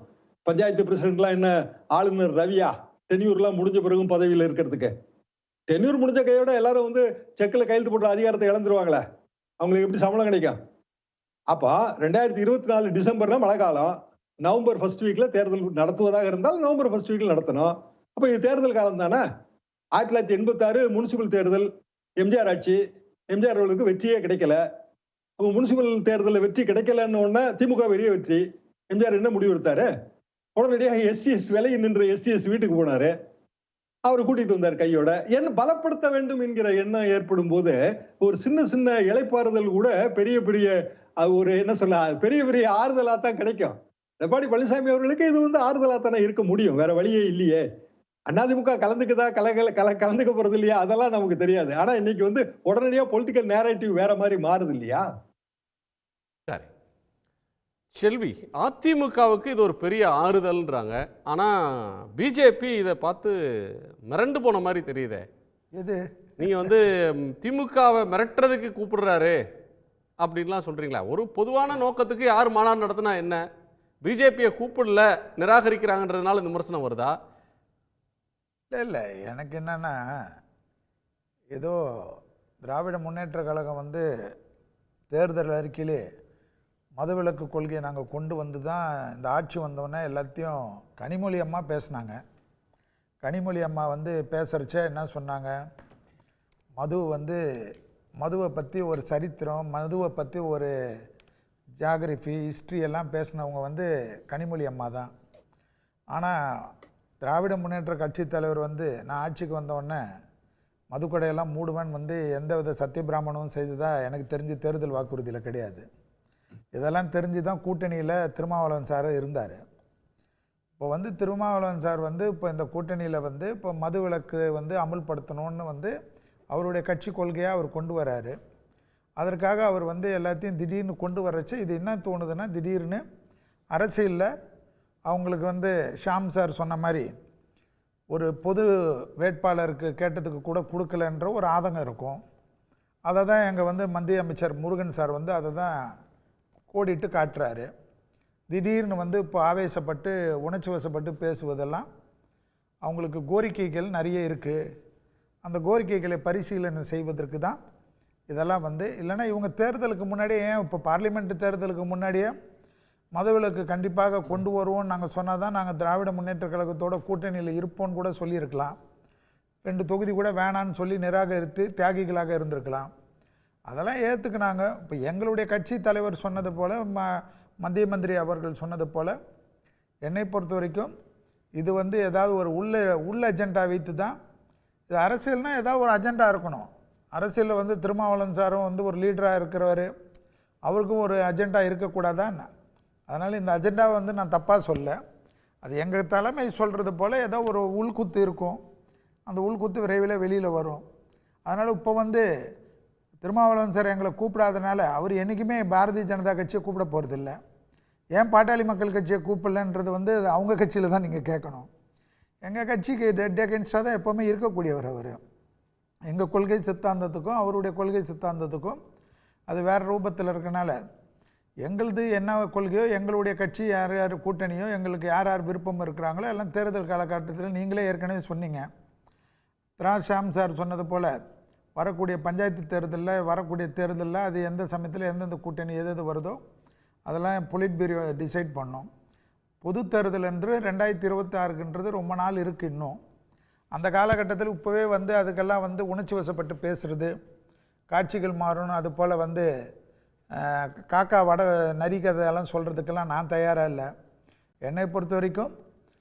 பஞ்சாயத்து பிரசிடென்ட்லாம் என்ன ஆளுநர் ரவியா? டென்யூர்லாம் முடிஞ்ச பிறகும் பதவியில் இருக்கிறதுக்கு. டென்யூர் முடிஞ்ச கையோட எல்லாரும் செக்கில் கையெழுத்து போட்ட அதிகாரத்தை இழந்துருவாங்களே, அவங்களுக்கு எப்படி சம்பளம் கிடைக்கும்? அப்போ 2024 டிசம்பர்னா மழை காலம், நவம்பர் ஃபர்ஸ்ட் வீக்ல தேர்தல் நடத்துவதாக இருந்தால் நவம்பர் ஃபர்ஸ்ட் வீக்ல நடத்தணும். அப்போ இது தேர்தல் காலம் தானே. 1986 முனிசிபல் தேர்தல், எம்ஜிஆர் ஆட்சி, எம்ஜிஆர் அவர்களுக்கு வெற்றியே கிடைக்கல. அப்போ முனிசிபல் தேர்தலில் வெற்றி கிடைக்கலன்னு உடனே திமுக பெரிய வெற்றி, எம்ஜிஆர் என்ன முடிவு எடுத்தாரு? உடனடியாக எஸ்டிஎஸ் விலகி நின்ற எஸ்டிஎஸ் வீட்டுக்கு போனாரு. அவரை கூட்டிட்டு வந்தார் கையோட. என்ன பலப்படுத்த வேண்டும் என்கிற எண்ணம் ஏற்படும் போது ஒரு சின்ன சின்ன இளைப்பாறுதல் கூட பெரிய பெரிய ஒரு என்ன சொல்ல பெரிய பெரிய ஆறுதலா தான் கிடைக்கும். எடப்பாடி பழனிசாமி அவர்களுக்கு இது ஆறுதலா தானே இருக்க முடியும், வேற வழியே இல்லையே. அதிமுக கலந்துக்குதா கலந்துக்க போறது இல்லையா அதெல்லாம் நமக்கு தெரியாது. ஆனா இன்னைக்கு உடனடியா பொலிட்டிக்கல் நேரேட்டிவ் வேற மாதிரி மாறுது இல்லையா? சரி செல்வி, அதிமுகவுக்கு இது ஒரு பெரிய ஆறுதல்ன்றாங்க. ஆனால் பிஜேபி இதை பார்த்து மிரண்டு போன மாதிரி தெரியுதே. எது நீங்கள் திமுகவை மிரட்டுறதுக்கு கூப்பிடுறாரு அப்படின்லாம் சொல்கிறீங்களா? ஒரு பொதுவான நோக்கத்துக்கு யார் மாநாடு நடத்தினா என்ன, பிஜேபியை கூப்பிடல நிராகரிக்கிறாங்கன்றதுனால இந்த விமர்சனம் வருதா? இல்லை எனக்கு என்னன்னா, ஏதோ திராவிட முன்னேற்ற கழகம் தேர்தல் அறிக்கையிலே மதுவிலக்கு கொள்கையை நாங்கள் கொண்டு வந்து தான் இந்த ஆட்சி வந்தோடனே எல்லாத்தையும் கனிமொழி அம்மா பேசினாங்க. கனிமொழி அம்மா பேசுகிறச்ச என்ன சொன்னாங்க, மதுவை பற்றி ஒரு சரித்திரம், மதுவை பற்றி ஒரு ஜியாகிரஃபி ஹிஸ்ட்ரி எல்லாம் பேசினவங்க கனிமொழி அம்மா தான். ஆனால் திராவிட முன்னேற்ற கட்சி தலைவர் நான் ஆட்சிக்கு வந்தோடனே மதுக்கடையெல்லாம் மூடுவேன் எந்த வித சத்தியபிராமணமும் செய்ததாக எனக்கு தெரிஞ்சு தேர்தல் வாக்குறுதியில் கிடையாது. இதெல்லாம் தெரிஞ்சு தான் கூட்டணியில் திருமாவளவன் சார் இருந்தார். இப்போ திருமாவளவன் சார் இப்போ இந்த கூட்டணியில் இப்போ மதுவிலக்கு அமுல்படுத்தணும்னு அவருடைய கட்சி கொள்கையாக அவர் கொண்டு வராரு. அதற்காக அவர் எல்லாத்தையும் திடீர்னு கொண்டு வரச்சு இது என்ன தோணுதுன்னா, திடீர்னு அரசியலில் அவங்களுக்கு ஷாம் சார் சொன்ன மாதிரி ஒரு பொது வேட்பாளருக்கு கேட்டதுக்கு கூட கொடுக்கலன்ற ஒரு ஆதங்கம் இருக்கும். அதை தான் எங்கள் மத்திய அமைச்சர் முருகன் சார் அதை தான் கோடிட்டு காட்டுறாரு. திடீர்னு இப்போ ஆவேசப்பட்டு உணர்ச்சி வசப்பட்டு பேசுவதெல்லாம் அவங்களுக்கு கோரிக்கைகள் நிறைய இருக்குது. அந்த கோரிக்கைகளை பரிசீலனை செய்வதற்கு தான் இதெல்லாம் இல்லைன்னா இவங்க தேர்தலுக்கு முன்னாடியே, ஏன் இப்போ பார்லிமெண்ட் தேர்தலுக்கு முன்னாடியே மதுவிலக்கு கண்டிப்பாக கொண்டு வருவோம்னு நாங்கள் சொன்னால் தான் நாங்கள் திராவிட முன்னேற்ற கழகத்தோட கூட்டணியில் இருப்போம்னு கூட சொல்லியிருக்கலாம். 2 தொகுதி கூட வேணான்னு சொல்லி நிராகரித்து தியாகிகளாக இருந்திருக்கலாம். அதெல்லாம் ஏற்றுக்குனாங்க. இப்போ எங்களுடைய கட்சி தலைவர் சொன்னது போல், மத்திய மந்திரி அவர்கள் சொன்னது போல், என்னை பொறுத்த வரைக்கும் இது ஏதாவது ஒரு உள்ள அஜெண்டா வைத்து தான் இது. அரசியல்னால் ஏதாவது ஒரு அஜெண்டா இருக்கணும். அரசியலில் திருமாவளவன் சாரும் ஒரு லீடராக இருக்கிறவர், அவருக்கும் ஒரு அஜெண்டா இருக்கக்கூடாதான். அதனால் இந்த அஜெண்டாவை நான் தப்பாக சொல்ல, அது எங்கள் தலைமை சொல்கிறது போல் ஏதோ ஒரு உள்குத்து இருக்கும். அந்த உள்குத்து விரைவில் வெளியில் வரும். அதனால் இப்போ திருமாவளவன் சார் எங்களை கூப்பிடாதனால அவர் என்றைக்குமே பாரதிய ஜனதா கட்சியை கூப்பிட போகிறதில்ல. ஏன் பாட்டாளி மக்கள் கட்சியை கூப்பிடலன்றது அது அவங்க கட்சியில் தான் நீங்கள் கேட்கணும். எங்கள் கட்சிக்கு டெட் அகென்ஸ்டாக தான் எப்போவுமே இருக்கக்கூடியவர் அவர். எங்கள் கொள்கை சித்தாந்தத்துக்கும் அவருடைய கொள்கை சித்தாந்தத்துக்கும் அது வேறு ரூபத்தில் இருக்கனால, எங்களது என்ன கொள்கையோ, எங்களுடைய கட்சி யார் யார் கூட்டணியோ, எங்களுக்கு யார் யார் விருப்பம் இருக்கிறாங்களோ எல்லாம் தேர்தல் காலகட்டத்தில் நீங்களே ஏற்கனவே சொன்னீங்க. ஷாம் சார் சொன்னது போல் வரக்கூடிய பஞ்சாயத்து தேர்தலில், வரக்கூடிய தேர்தலில் அது எந்த சமயத்தில் எந்தெந்த கூட்டணி எது வருதோ அதெல்லாம் பொலிட் பியூரோ டிசைட் பண்ணோம். பொது தேர்தல் என்று 2026ன்றது ரொம்ப நாள் இருக்குது இன்னும். அந்த காலகட்டத்தில் இப்போவே அதுக்கெல்லாம் உணர்ச்சி வசப்பட்டு பேசுகிறது, காட்சிகள் மாறணும், அது போல் காக்கா வட நரிக்கதையெல்லாம் சொல்கிறதுக்கெல்லாம் நான் தயாராக இல்லை. என்னை பொறுத்த வரைக்கும்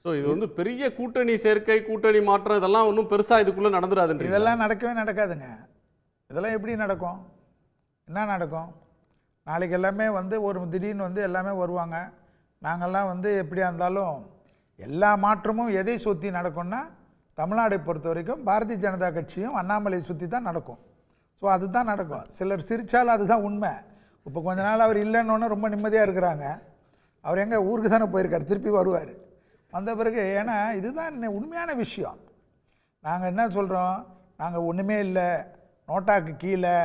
ஸோ இது பெரிய கூட்டணி சேர்க்கை, கூட்டணி மாற்றம் இதெல்லாம் ஒன்றும் பெருசாக இதுக்குள்ளே நடந்துடாது. இதெல்லாம் நடக்கவே நடக்காதுங்க. இதெல்லாம் எப்படி நடக்கும்? என்ன நடக்கும்? நாளைக்கு எல்லாமே ஒரு திடீர்னு எல்லாமே வருவாங்க. நாங்கள்லாம் எப்படியா இருந்தாலும் எல்லா மாற்றமும் எதை சுற்றி நடக்கும்னா, தமிழ்நாடை பொறுத்த வரைக்கும் பாரதிய ஜனதா கட்சியும் அண்ணாமலை சுற்றி தான் நடக்கும். ஸோ அதுதான் நடக்கும். சிலர் சிரித்தாலும் அதுதான் உண்மை. இப்போ கொஞ்ச நாள் அவர் இல்லைன்னு ரொம்ப நிம்மதியாக இருக்கிறாங்க. அவர் எங்கே ஊருக்கு தானே போயிருக்கார், திருப்பி வருவார். வந்த பிறகு ஏன்னா இதுதான் உண்மையான விஷயம். நாங்கள் என்ன சொல்கிறோம், நாங்கள் ஒன்றுமே இல்லை, நோட்டாக்கு கீழே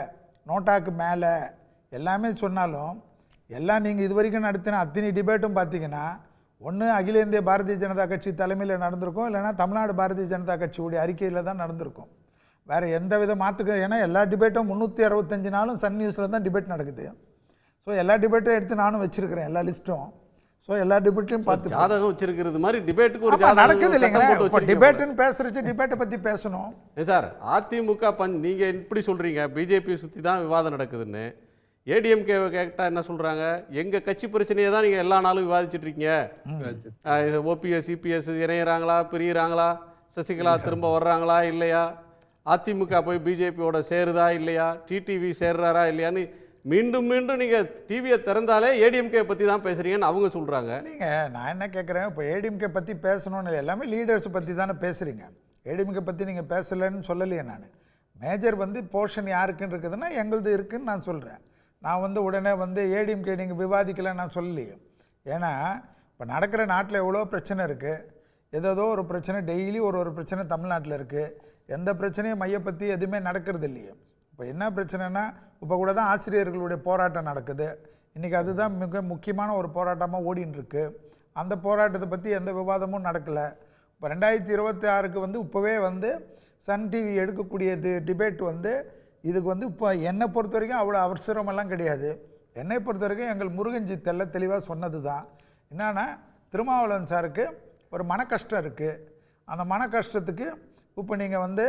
நோட்டாக்கு மேலே எல்லாமே சொன்னாலும், எல்லாம் நீங்கள் இது வரைக்கும் நடத்தின அத்தனை டிபேட்டும் பார்த்தீங்கன்னா ஒன்று அகில இந்திய பாரதிய ஜனதா கட்சி தலைமையில் நடந்திருக்கும், இல்லைனா தமிழ்நாடு பாரதிய ஜனதா கட்சியுடைய அறிக்கையில் தான் நடந்திருக்கும். வேறு எந்த வித மாற்றுக்க, ஏன்னா எல்லா டிபேட்டும் 365 நாளும் சன் நியூஸில் தான் டிபேட் நடக்குது. ஸோ எல்லா டிபேட்டும் எடுத்து நானும் வச்சுருக்கிறேன், எல்லா லிஸ்ட்டும். ஸோ எல்லா டிபேட்டையும் பார்த்து ஜாதகம் வச்சிருக்கிறது மாதிரி டிபேட்டுக்கு ஒரு நடக்குது இல்லைங்களா? இப்போ டிபேட்டுன்னு பேசுறச்சு டிபேட்டை பற்றி பேசணும். சார் அதிமுக நீங்கள் இப்படி சொல்கிறீங்க, பிஜேபி சுற்றி தான் விவாதம் நடக்குதுன்னு. ஏடிஎம்கே கேட்டால் என்ன சொல்கிறாங்க, எங்கள் கட்சி பிரச்சனையை தான் நீங்கள் எல்லா நாளும் விவாதிச்சுட்டு இருக்கீங்க. ஓபிஎஸ் சிபிஎஸ் இணையிறாங்களா, பிரியிறாங்களா, சசிகலா திரும்ப வர்றாங்களா இல்லையா, அதிமுக போய் பிஜேபியோட சேருதா இல்லையா, டிடிவி சேர்றாரா இல்லையான்னு மீண்டும் மீண்டும் நீங்கள் டிவியை திறந்தாலே ஏடிஎம்கே பற்றி தான் பேசுகிறீங்கன்னு அவங்க சொல்கிறாங்க. நீங்கள் நான் என்ன கேட்குறேன், இப்போ ஏடிஎம்கே பற்றி பேசணும்னு இல்லை, எல்லாமே லீடர்ஸ் பற்றி தானே பேசுகிறீங்க. ஏடிஎம்கே பற்றி நீங்கள் பேசலைன்னு சொல்லலையே. நான் மேஜர் வந்து போர்ஷன் யாருக்குன்னு இருக்குதுன்னா எங்களுது இருக்குதுன்னு நான் சொல்கிறேன். நான் வந்து உடனே வந்து ஏடிஎம்கே நீங்கள் விவாதிக்கலைன்னு நான் சொல்லலையே. ஏன்னா இப்போ நடக்கிற நாட்டில் எவ்வளோ பிரச்சனை இருக்குது, ஏதோ ஒரு பிரச்சனை டெய்லி ஒரு பிரச்சனை தமிழ்நாட்டில் இருக்குது. எந்த பிரச்சனையும் மையப்பற்றி எதுவுமே நடக்கிறது இல்லையே. இப்போ என்ன பிரச்சனைனா, இப்போ கூட தான் ஆசிரியர்களுடைய போராட்டம் நடக்குது. இன்றைக்கி அதுதான் மிக முக்கியமான ஒரு போராட்டமாக ஓடின்னு இருக்கு. அந்த போராட்டத்தை பற்றி எந்த விவாதமும் நடக்கலை. இப்போ 2026க்கு வந்து இப்போவே வந்து சன் டிவி எடுக்கக்கூடிய டிபேட் வந்து இதுக்கு வந்து இப்போ என்னை பொறுத்த வரைக்கும் அவ்வளோ அவசரமெல்லாம் கிடையாது. என்னை பொறுத்த வரைக்கும் எங்கள் முருகன்ஜி தெளிவாக சொன்னது தான் என்னன்னா, திருமாவளவன் சாருக்கு ஒரு மன கஷ்டம் இருக்குது. அந்த மன கஷ்டத்துக்கு இப்போ நீங்கள் வந்து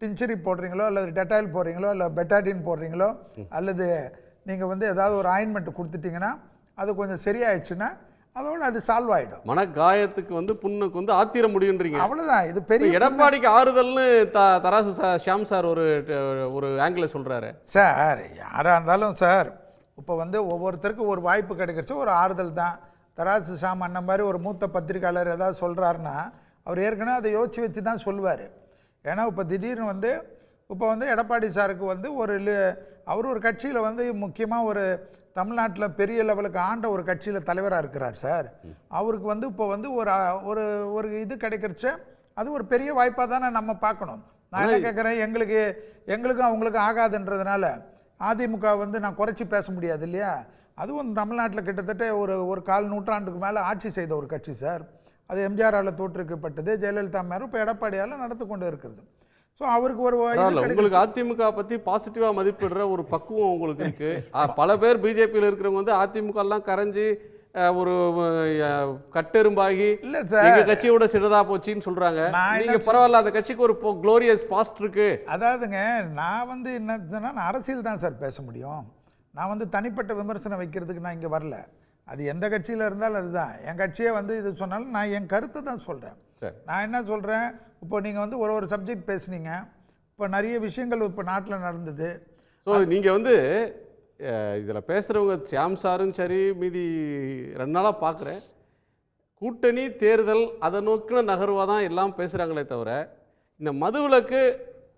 டின்சரி போடுறீங்களோ அல்லது டெட்டாயில் போடுறீங்களோ இல்லை பெட்டாடின் போடுறீங்களோ அல்லது நீங்கள் வந்து ஏதாவது ஒரு ஆயின்மெண்ட் கொடுத்துட்டிங்கன்னா அது கொஞ்சம் சரியாயிடுச்சுன்னா அதோட அது சால்வ் ஆகிடும். மனக்காயத்துக்கு வந்து புண்ணுக்கு வந்து ஆத்திர முடியுன்றீங்க. அவ்வளோதான். இது பெரிய எடப்பாடிக்கு ஆறுதல்னு தராசு ஷியாம் சார் ஒரு ஆங்கிள் சொல்கிறாரு. சார் யாராக இருந்தாலும் சார் இப்போ வந்து ஒவ்வொருத்தருக்கும் ஒரு வாய்ப்பு கிடைக்கிறச்சு ஒரு ஆறுதல் தான். தராசு ஷாம் அண்ணன் மாதிரி ஒரு மூத்த பத்திரிக்கையாளர் ஏதாவது சொல்கிறாருன்னா அவர் ஏற்கனவே அதை யோசித்து வச்சு தான் சொல்லுவார். ஏன்னா இப்போ திடீர்னு வந்து இப்போ வந்து எடப்பாடி சாருக்கு வந்து அவர் ஒரு கட்சியில் வந்து முக்கியமாக ஒரு தமிழ்நாட்டில் பெரிய லெவலுக்கு ஆண்ட ஒரு கட்சியில் தலைவராக இருக்கிறார் சார். அவருக்கு வந்து இப்போ வந்து ஒரு இது கிடைக்கிறச்ச அது ஒரு பெரிய வாய்ப்பாக தானே நம்ம பார்க்கணும். நான் என்ன கேட்குறேன், எங்களுக்கும் அவங்களுக்கும் ஆகாதுன்றதுனால அதிமுக வந்து நான் குறைச்சி பேச முடியாது இல்லையா. அதுவும் தமிழ்நாட்டில் கிட்டத்தட்ட ஒரு 1/4 நூற்றாண்டுக்கு மேலே ஆட்சி செய்த ஒரு கட்சி சார். அது எம்ஜிஆரால் தோற்றுவிக்கப்பட்டது, ஜெயலலிதா மேலும் இப்போ எடப்பாடியால் நடந்து கொண்டு இருக்கிறது. ஸோ அவருக்கு உங்களுக்கு அதிமுக பற்றி பாசிட்டிவாக மதிப்பிடுற ஒரு பக்குவம் உங்களுக்கு இருக்கு. பல பேர் பிஜேபியில் இருக்கிறவங்க வந்து அதிமுக எல்லாம் கரைஞ்சி ஒரு கட்டெரும்பாகி இல்லை சார் எங்கள் கட்சியோட சின்னதா போச்சின்னு சொல்றாங்க. நீங்க பரவாயில்ல, அந்த கட்சிக்கு ஒரு குளோரியஸ் பாஸ்ட் இருக்கு. அதாவதுங்க நான் வந்து என்ன அரசியல் தான் சார் பேச முடியும். நான் வந்து தனிப்பட்ட விமர்சனம் வைக்கிறதுக்கு நான் இங்கே வரல. அது எந்த கட்சியில் இருந்தாலும் அதுதான். என் கட்சியே வந்து இது சொன்னாலும் நான் என் கருத்தை தான் சொல்கிறேன். நான் என்ன சொல்கிறேன், இப்போ நீங்கள் வந்து ஒரு சப்ஜெக்ட் பேசுனீங்க, இப்போ நிறைய விஷயங்கள் இப்போ நாட்டில் நடந்தது. ஸோ நீங்கள் வந்து இதில் பேசுகிறவங்க ஷியாம் சாரும் சரி, மீதி 2 நாளாக பார்க்குறேன், கூட்டணி தேர்தல் அதை நோக்கின நகர்வாக தான் எல்லாம் பேசுகிறாங்களே தவிர, இந்த மதுவிலக்கு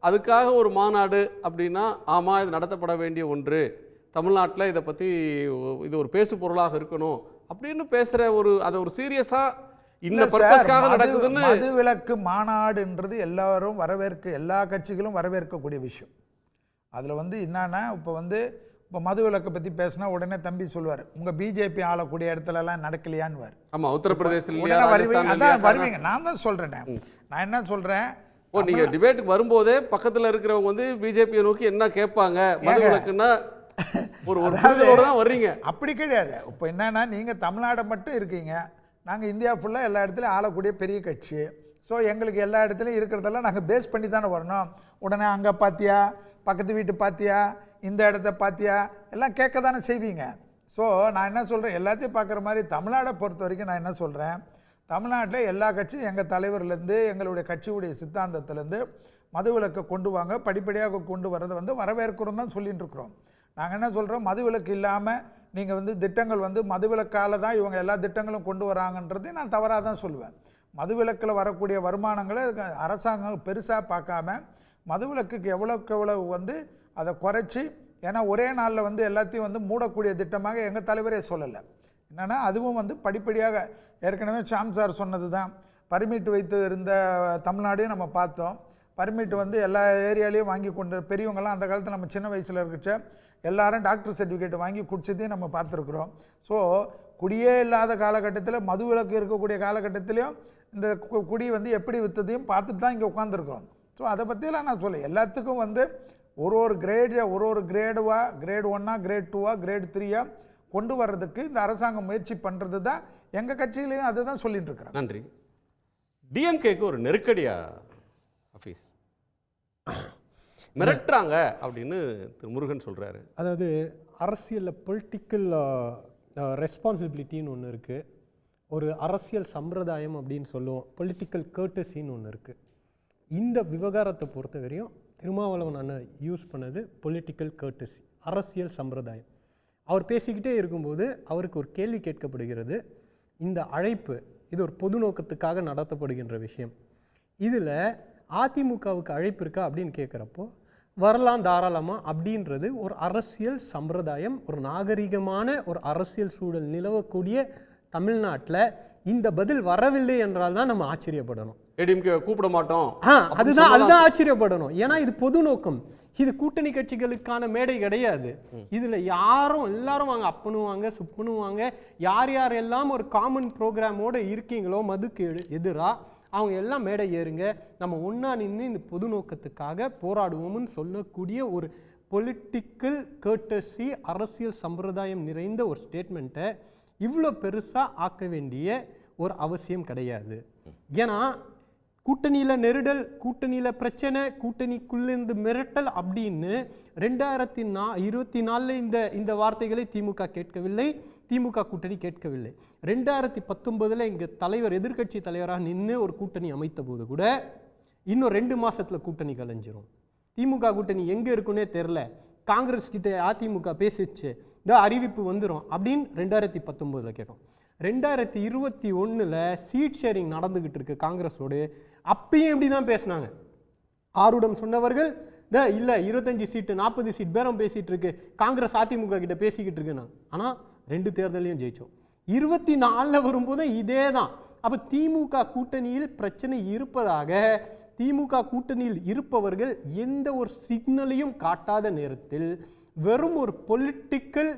அதுக்காக ஒரு மாநாடு அப்படின்னா ஆமாம் இது நடத்தப்பட வேண்டிய ஒன்று, தமிழ்நாட்டில் இதை பற்றி இது ஒரு பேசு பொருளாக இருக்கணும் அப்படின்னு பேசுகிற அதை ஒரு சீரியஸாக இந்த பர்பஸ்க்காக நடக்குதுன்னு. மதுவிலக்கு மாநாடுன்றது எல்லாரும் எல்லா கட்சிகளும் வரவேற்கக்கூடிய விஷயம். அதில் வந்து என்னன்னா இப்போ மதுவிலக்கை பற்றி பேசினா உடனே தம்பி சொல்லுவார், உங்கள் பிஜேபி ஆளக்கூடிய இடத்துலலாம் நடக்கலையான்னு. ஆமாம், உத்தரப்பிரதேசத்தில் வருவீங்க. நான் தான் சொல்கிறேன். நான் என்ன சொல்கிறேன், நீங்கள் டிபேட்டுக்கு வரும்போதே பக்கத்தில் இருக்கிறவங்க வந்து பிஜேபியை நோக்கி என்ன கேட்பாங்க, மதுவிலக்குன்னா ஒரு புரிதலோடு தான் வர்றீங்க. அப்படி கிடையாது. இப்போ என்னன்னா, நீங்கள் தமிழ்நாடு மட்டும் இருக்கீங்க, நாங்கள் இந்தியா ஃபுல்லாக எல்லா இடத்துலையும் ஆளக்கூடிய பெரிய கட்சி. ஸோ எங்களுக்கு எல்லா இடத்துலையும் இருக்கிறதெல்லாம் நாங்கள் பேஸ் பண்ணி தானே வரணும். உடனே அங்கே பார்த்தியா, பக்கத்து வீட்டு பார்த்தியா, இந்த இடத்த பார்த்தியா, எல்லாம் கேட்க தானே செய்வீங்க. ஸோ நான் என்ன சொல்கிறேன், எல்லாத்தையும் பார்க்குற மாதிரி தமிழ்நாடை பொறுத்த வரைக்கும் நான் என்ன சொல்கிறேன், தமிழ்நாட்டில் எல்லா கட்சியும் எங்கள் தலைவர்லேருந்து எங்களுடைய கட்சியுடைய சித்தாந்தத்துலேருந்து மதுவிலக்கை கொண்டு வாங்க, படிப்படியாக கொண்டு வரதை வந்து வரவேற்கிறோம் தான் சொல்லிகிட்டு இருக்கிறோம். நாங்கள் என்ன சொல்கிறோம், மதுவிலக்கு இல்லாமல் நீங்கள் வந்து திட்டங்கள் வந்து மதுவிலக்கால் தான் இவங்க எல்லா திட்டங்களும் கொண்டு வராங்கன்றதையும் நான் தவறாக தான் சொல்லுவேன். மதுவிலக்கில் வரக்கூடிய வருமானங்களை அரசாங்கம் பெருசாக பார்க்காம மதுவிலக்குக்கு எவ்வளோக்கு எவ்வளவு வந்து அதை குறைச்சி, ஏன்னா ஒரே நாளில் வந்து எல்லாத்தையும் வந்து மூடக்கூடிய திட்டமாக எங்கள் தலைவரே சொல்லலை. என்னென்னா அதுவும் வந்து படிப்படியாக, ஏற்கனவே ஷியாம் சார் சொன்னது தான், பர்மிட் வைத்து இருந்த தமிழ்நாடையும் நம்ம பார்த்தோம். பர்மிட் வந்து எல்லா ஏரியாலையும் வாங்கி கொண்டு பெரியவங்களாம் அந்த காலத்தில் நம்ம சின்ன வயசில் இருந்துச்சு எல்லாரும் டாக்டர் சர்டிஃபிகேட் வாங்கி குடிச்சதையும் நம்ம பார்த்துருக்குறோம். ஸோ குடியே இல்லாத காலகட்டத்தில், மதுவிலக்கு இருக்கக்கூடிய காலகட்டத்திலையும் இந்த குடி வந்து எப்படி விற்றதையும் பார்த்துட்டு தான் இங்கே உட்காந்துருக்கோம். ஸோ அதை பற்றியெல்லாம் நான் சொல்ல, எல்லாத்துக்கும் வந்து ஒரு கிரேடுவாக, கிரேட் 1, கிரேட் 2, கிரேட் 3 கொண்டு வர்றதுக்கு இந்த அரசாங்கம் முயற்சி பண்ணுறது தான் எங்கள் கட்சியிலையும் அதை தான் சொல்லிட்டு இருக்கிறேன். நன்றி. டிஎம்கேக்கு ஒரு நெருக்கடியா ஆஃபீஸ் மிரட்டுறாங்க அப்படின்னு திரு முருகன் சொல்கிறாரு. அதாவது அரசியலில் பொலிட்டிக்கல் ரெஸ்பான்சிபிலிட்டின்னு ஒன்று இருக்குது, ஒரு அரசியல் சம்பிரதாயம் அப்படின்னு சொல்லுவோம், பொலிட்டிக்கல் கர்ட்டசின்னு ஒன்று இருக்குது. இந்த விவகாரத்தை பொறுத்த வரையும் திருமாவளவன் அண்ணன் யூஸ் பண்ணது பொலிட்டிக்கல் கர்ட்டசி, அரசியல் சம்பிரதாயம். அவர் பேசிக்கிட்டே இருக்கும்போது அவருக்கு ஒரு கேள்வி கேட்கப்படுகிறது. இந்த அழைப்பு இது ஒரு பொது நோக்கத்துக்காக நடத்தப்படுகின்ற விஷயம், இதில் அதிமுகவுக்கு அழைப்பு இருக்கா அப்படின்னு கேட்குறப்போ வரலாம் தாராளமாக அப்படின்றது ஒரு அரசியல் சம்பிரதாயம், ஒரு நாகரிகமான ஒரு அரசியல் சூழல் நிலவக்கூடிய தமிழ்நாட்டில் இந்த பதில் வரவில்லை என்றால் தான் நம்ம ஆச்சரியப்படணும். ஏடிஎம்கே கூப்பிட மாட்டோம், அதுதான் ஆச்சரியப்படணும். ஏன்னா இது பொது நோக்கம், இது கூட்டணி கட்சிகளுக்கான மேடை கிடையாது. இதுல எல்லாரும் வாங்க, அப்பனுவாங்க சுப்பனுவாங்க, யார் யாரெல்லாம் ஒரு காமன் ப்ரோக்ராமோட இருக்கீங்களோ மதுக்கு எதிராக அவங்க எல்லாம் மேடை ஏறுங்க, நம்ம ஒன்றா நின்று இந்த பொது நோக்கத்துக்காக போராடுவோம்னு சொல்லக்கூடிய ஒரு பொலிட்டிக்கல் கர்ட்டசி, அரசியல் சம்பிரதாயம் நிறைந்த ஒரு ஸ்டேட்மெண்ட்டை இவ்வளோ பெருசாக ஆக்க வேண்டிய ஒரு அவசியம் கிடையாது. ஏன்னா கூட்டணியில் நெருடல், கூட்டணியில் பிரச்சனை, கூட்டணிக்குள்ளேருந்து மிரட்டல் அப்படின்னு 2024 இந்த வார்த்தைகளை திமுக கேட்கவில்லை, திமுக கூட்டணி கேட்கவில்லை. 2019 இங்கே தலைவர் எதிர்க்கட்சி தலைவராக நின்று ஒரு கூட்டணி அமைத்த போது கூட இன்னும் 2 மாதத்தில் கூட்டணி கலைஞ்சிரும். திமுக கூட்டணி எங்கே இருக்குன்னே தெரில, காங்கிரஸ் கிட்ட அதிமுக பேசிச்சு, இந்த அறிவிப்பு வந்துடும் அப்படின்னு 2019 கேட்டோம். 2021 சீட் ஷேரிங் நடந்துகிட்டு இருக்கு காங்கிரஸோடு, அப்பயும் இப்படி தான் பேசினாங்க. ஆருடம் சொன்னவர்கள் இல்லை 25 சீட்டு 40 சீட் பேரம் பேசிகிட்டு இருக்கு, காங்கிரஸ் அதிமுக கிட்ட பேசிக்கிட்டு இருக்குன்னா. ஆனால் 2 தேர்தலையும் ஜெயிச்சோம். 24 வரும்போது இதே தான். அப்போ திமுக கூட்டணியில் பிரச்சனை இருப்பதாக திமுக கூட்டணியில் இருப்பவர்கள் எந்த ஒரு சிக்னலையும் காட்டாத நேரத்தில் வெறும் ஒரு பொலிட்டிக்கல்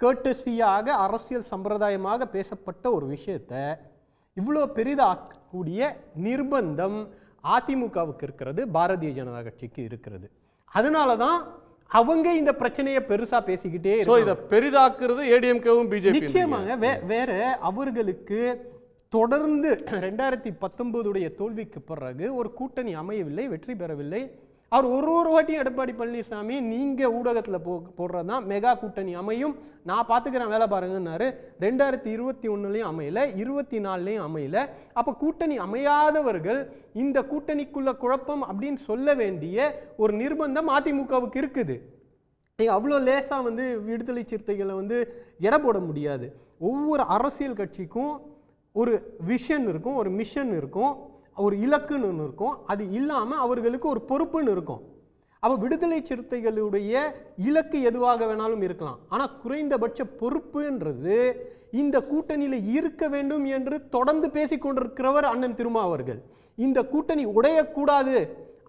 கர்ட்டசியாக அரசியல் சம்பிரதாயமாக பேசப்பட்ட ஒரு விஷயத்தை இவ்வளோ பெரிதாக்கக்கூடிய நிர்பந்தம் அதிமுகவுக்கு இருக்கிறது, பாரதிய ஜனதா கட்சிக்கு இருக்கிறது. அதனால தான் அவங்க இந்த பிரச்சனையை பெருசா பேசிக்கிட்டே இதை பெரிதாக்குறது ஏடிஎம்கேவும் பிஜேபி. நிச்சயமாக வேற அவர்களுக்கு தொடர்ந்து 2019 தோல்விக்கு பிறகு ஒரு கூட்டணி அமையவில்லை, வெற்றி பெறவில்லை. அவர் ஒரு வாட்டியும் எடப்பாடி பழனிசாமி நீங்கள் ஊடகத்தில் போடுறதுதான் மெகா கூட்டணி அமையும், நான் பார்த்துக்கிறேன் வேலை பாருங்கன்னாரு. 2021 அமையல, 24 அமையல. அப்போ கூட்டணி அமையாதவர்கள் இந்த கூட்டணிக்குள்ள குழப்பம் அப்படின்னு சொல்ல வேண்டிய ஒரு நிர்பந்தம் அதிமுகவுக்கு இருக்குது. அவ்வளோ லேசாக விடுதலை சிறுத்தைகளை எடை போட முடியாது. ஒவ்வொரு அரசியல் கட்சிக்கும் ஒரு விஷன் இருக்கும், ஒரு மிஷன் இருக்கும், ஒரு இலக்குன்னு ஒன்று இருக்கும். அது இல்லாமல் அவர்களுக்கு ஒரு பொறுப்புன்னு இருக்கும். அப்போ விடுதலை சிறுத்தைகளுடைய இலக்கு எதுவாக வேணாலும் இருக்கலாம், ஆனால் குறைந்தபட்ச பொறுப்புன்றது இந்த கூட்டணியில் இருக்க வேண்டும் என்று தொடர்ந்து பேசிக்கொண்டிருக்கிறவர் அண்ணன் திருமா அவர்கள். இந்த கூட்டணி உடையக்கூடாது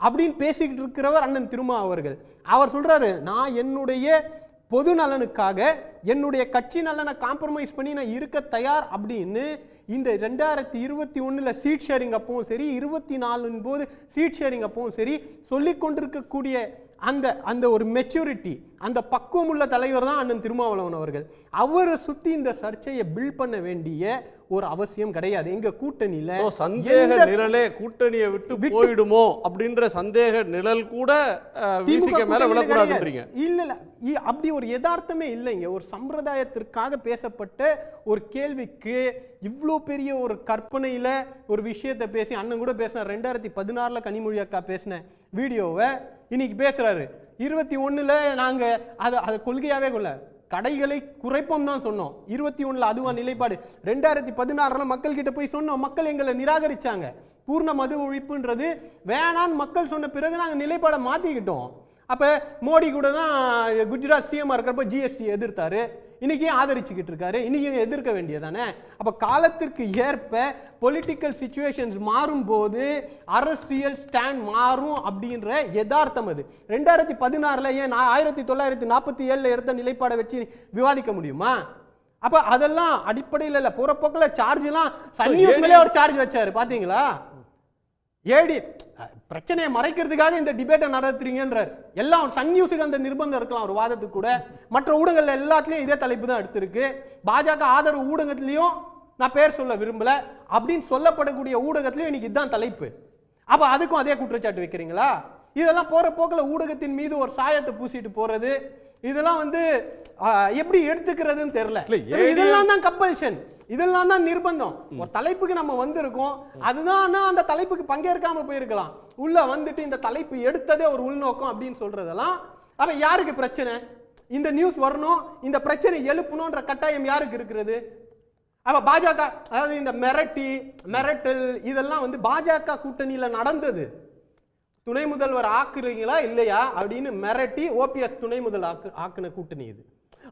அப்படின்னு பேசிக்கிட்டு இருக்கிறவர் அண்ணன் திருமா அவர்கள். அவர் சொல்றாரு, நான் என்னுடைய பொது நலனுக்காக என்னுடைய கட்சி நலனை காம்ப்ரமைஸ் பண்ணி நான் இருக்க தயார் அப்படின்னு இந்த 2021 சீட் ஷேரிங் அப்பவும் சரி, 24 போது சீட் ஷேரிங் அப்பவும் சரி சொல்லிக் கொண்டிருக்கக்கூடிய அந்த ஒரு மெச்சூரிட்டி, அந்த பக்குவம் உள்ள தலைவர் தான் அண்ணன் திருமாவளவன் அவர்கள். அவரை சுற்றி இந்த சர்ச்சையை பில்ட் பண்ண வேண்டிய ஒரு அவசியம் கிடையாது. எங்க கூட்டணியில சந்தேக நிழலே கூட்டணியை விட்டு போயிடுமோ அப்படின்ற சந்தேக நிழல் கூட மேல விழக்கூடாதுன்றீங்க. இல்ல அப்படி ஒரு யதார்த்தமே இல்லைங்க. ஒரு சம்பிரதாயத்திற்காக பேசப்பட்ட ஒரு கேள்விக்கு இவ்வளோ பெரிய ஒரு கற்பனையில ஒரு விஷயத்தை பேசி அண்ணன் கூட பேசினார். 2016 கனிமொழி அக்கா பேசின வீடியோவை இன்னைக்கு பேசுறாரு. 21 நாங்க அதை கொள்கையாவே கொள்ள கடைகளை குறைப்போம் தான் சொன்னோம். 21 அதுவா நிலைப்பாடு. 2016 மக்கள் கிட்ட போய் சொன்னோம், மக்கள் எங்களை நிராகரிச்சாங்க. பூர்ண மது ஒழிப்புன்றது வேணான்னு மக்கள் சொன்ன பிறகு நாங்கள் நிலைப்பாடை மாற்றிக்கிட்டோம். அப்போ மோடி கூட தான் குஜராத் சிஎம்மாக இருக்கிறப்ப ஜிஎஸ்டி எதிர்த்தாரு, இன்னைக்கு ஆதரிச்சுக்கிட்டு இருக்காரு, இன்னைக்கு எதிர்க்க வேண்டியதானே. அப்போ காலத்திற்கு ஏற்ப பொலிட்டிக்கல் சிச்சுவேஷன்ஸ் மாறும்போது அரசியல் ஸ்டாண்ட் மாறும் அப்படின்ற யதார்த்தம் அது. 2016 ஏன் 1947 எடுத்த நிலைப்பாடை வச்சு விவாதிக்க முடியுமா? அப்ப அதெல்லாம் அடிப்படையில் இல்லை, புறப்போக்கில் சார்ஜ்லாம் சன் நியூஸ் மேலே ஒரு சார்ஜ் வச்சாரு பாத்தீங்களா? ஏடி பிரச்சனையை மறைக்கிறதுக்காக இந்த டிபேட்டை நடத்துறீங்கன்றார். எல்லாம் சன் நியூஸுக்கு அந்த நிர்பந்தம் இருக்கலாம் ஒரு வாதத்துக்கு கூட. மற்ற ஊடகங்கள் எல்லாத்துலேயும் இதே தலைப்பு தான் எடுத்திருக்கு. பாஜக ஆதரவு ஊடகத்திலையும் நான் பேர் சொல்ல விரும்பல அப்படின்னு சொல்லப்படக்கூடிய ஊடகத்திலையும் இன்னைக்கு இதுதான் தலைப்பு. அப்போ அதுக்கும் அதே குற்றச்சாட்டு வைக்கிறீங்களா? இதெல்லாம் போற போக்கில் ஊடகத்தின் மீது ஒரு சாயத்தை பூசிட்டு போறது, இதெல்லாம் வந்து எப்படி எடுத்துக்கிறதுன்னு தெரியல. இதெல்லாம் தான் கம்பல்ஷன், இதெல்லாம் தான் நிர்பந்தம். ஒரு தலைப்புக்கு நம்ம வந்திருக்கோம், அதுதான் அந்த தலைப்புக்கு பங்கேற்காம போயிருக்கலாம், உள்ள வந்துட்டு இந்த தலைப்பு எடுத்ததே ஒரு உள்நோக்கம் அப்படின்னு சொல்றதெல்லாம் அப்ப யாருக்கு பிரச்சனை? இந்த நியூஸ் வரணும், இந்த பிரச்சனை எழுப்பணும்ன்ற கட்டாயம் யாருக்கு இருக்கிறது? அப்ப பாஜக, அதாவது இந்த மிரட்டல் இதெல்லாம் வந்து பாஜக கூட்டணியில நடந்தது. துணை முதல்வர் ஆக்குறீங்களா இல்லையா அப்படின்னு மிரட்டி ஓபிஎஸ் துணை முதல் ஆக்குன கூட்டணி இது.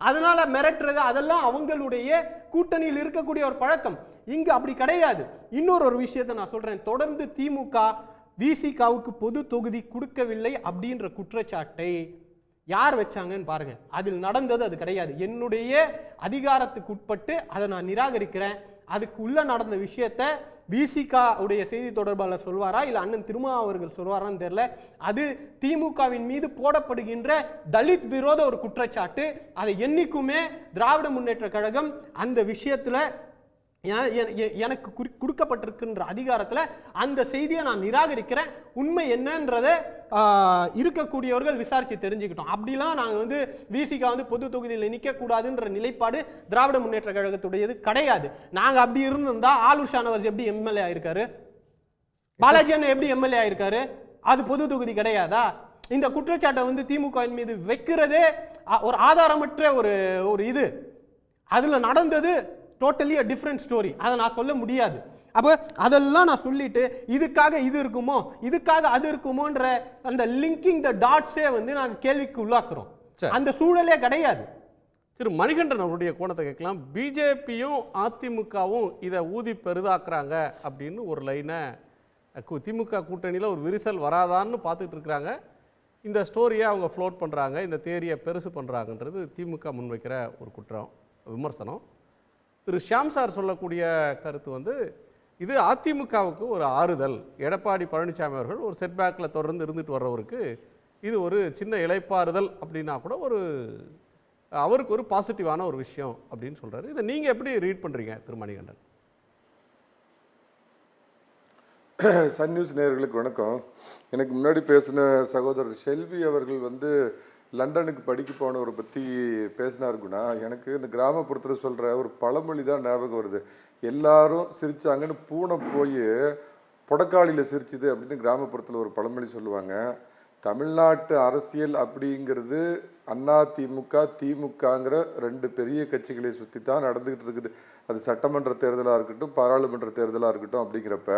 அதனால மிரட்டுறது அதெல்லாம் அவங்களுடைய கூட்டணியில் இருக்கக்கூடிய ஒரு பழக்கம். இங்க அப்படி கிடையாது. இன்னொரு விஷயத்தை நான் சொல்றேன். தொடர்ந்து திமுக விசிகாவுக்கு பொது தொகுதி கொடுக்கவில்லை அப்படின்ற குற்றச்சாட்டை யார் வச்சாங்கன்னு பாருங்க. அதில் நடந்தது அது கிடையாது. என்னுடைய அதிகாரத்துக்கு உட்பட்டு அதை நான் நிராகரிக்கிறேன். அதுக்கு உள்ள நடந்த விஷயத்தை விசிகா உடைய செய்தி தொடர்பாளர் சொல்வாரா இல்ல அண்ணன் திருமா அவர்கள் சொல்வாரான்னு தெரியல. அது திமுகவின் மீது போடப்படுகின்ற தலித் விரோத ஒரு குற்றச்சாட்டு. அதை என்னைக்குமே திராவிட முன்னேற்ற கழகம் அந்த விஷயத்துல எனக்கு கொடுக்கப்பட்டிருக்கின்ற அதிகாரத்துல அந்த செய்தியை நான் நிராகரிக்கிறேன். உண்மை என்னன்றதை இருக்கக்கூடியவர்கள் விசாரிச்சு தெரிஞ்சுக்கிட்டோம். அப்படிலாம் நாங்கள் வந்து விசிகா வந்து பொது தொகுதியில் நிற்க கூடாதுன்ற நிலைப்பாடு திராவிட முன்னேற்ற கழகத்துடையது கிடையாது. நாங்க அப்படி இருந்திருந்தா ஆலூர் ஷானவாஸ் எப்படி எம்எல்ஏ ஆயிருக்காரு, பாலாஜி அண்ணன் எப்படி எம்எல்ஏ ஆயிருக்காரு? அது பொது தொகுதி கிடையாதா? இந்த குற்றச்சாட்டை வந்து திமுக மீது வைக்கிறதே ஒரு ஆதாரமற்ற ஒரு இது. அதுல நடந்தது டோட்டலி a different story. அதை நான் சொல்ல முடியாது. அப்போ அதெல்லாம் நான் சொல்லிட்டு இதுக்காக இது இருக்குமோ இதுக்காக அது இருக்குமோன்ற அந்த லிங்கிங் த டாட்ஸே வந்து நாங்கள் கேள்விக்கு உள்ளாக்குறோம். அந்த சூழலே கிடையாது. திரு மணிகண்டன் அவருடைய கோணத்தை கேட்கலாம். பிஜேபியும் அதிமுகவும் இதை ஊதி பெரிதாக்குறாங்க அப்படின்னு ஒரு லைனை திமுக கூட்டணியில் ஒரு விரிசல் வராதான்னு பார்த்துட்டு இருக்கிறாங்க. இந்த ஸ்டோரியை அவங்க ஃப்ளோட் பண்ணுறாங்க, இந்த தேரியை பெருசு பண்ணுறாங்கன்றது திமுக முன்வைக்கிற ஒரு குற்றம் விமர்சனம். திரு ஷியாம் சார் சொல்லக்கூடிய கருத்து வந்து இது அதிமுகவுக்கு ஒரு ஆறுதல். எடப்பாடி பழனிசாமி அவர்கள் ஒரு செட்பேக்கில் தொடர்ந்து இருந்துட்டு வர்றவருக்கு இது ஒரு சின்ன இளைப்பாறுதல் அப்படின்னா கூட அவருக்கு ஒரு பாசிட்டிவான ஒரு விஷயம் அப்படின்னு சொல்கிறாரு. இதை நீங்கள் எப்படி ரீட் பண்ணுறீங்க திரு மணிகண்டன்? சன் நியூஸ் நேயர்களுக்கு வணக்கம். எனக்கு முன்னாடி பேசின சகோதரர் செல்வி அவர்கள் வந்து லண்டனுக்கு படிக்க போனவரை பற்றி பேசினாருக்குன்னா எனக்கு இந்த கிராமப்புறத்தில் சொல்கிற ஒரு பழமொழி தான் ஞாபகம் வருது. எல்லாரும் சிரித்தாங்கன்னு பூனை போய் புடக்காளியில் சிரிச்சுது அப்படின்னு கிராமப்புறத்தில் ஒரு பழமொழி சொல்லுவாங்க. தமிழ்நாட்டு அரசியல் அப்படிங்கிறது அண்ணா திமுக திமுகங்கிற ரெண்டு பெரிய கட்சிகளை சுற்றி தான் நடந்துக்கிட்டு இருக்குது. அது சட்டமன்ற தேர்தலாக இருக்கட்டும் பாராளுமன்ற தேர்தலாக இருக்கட்டும். அப்படிங்கிறப்ப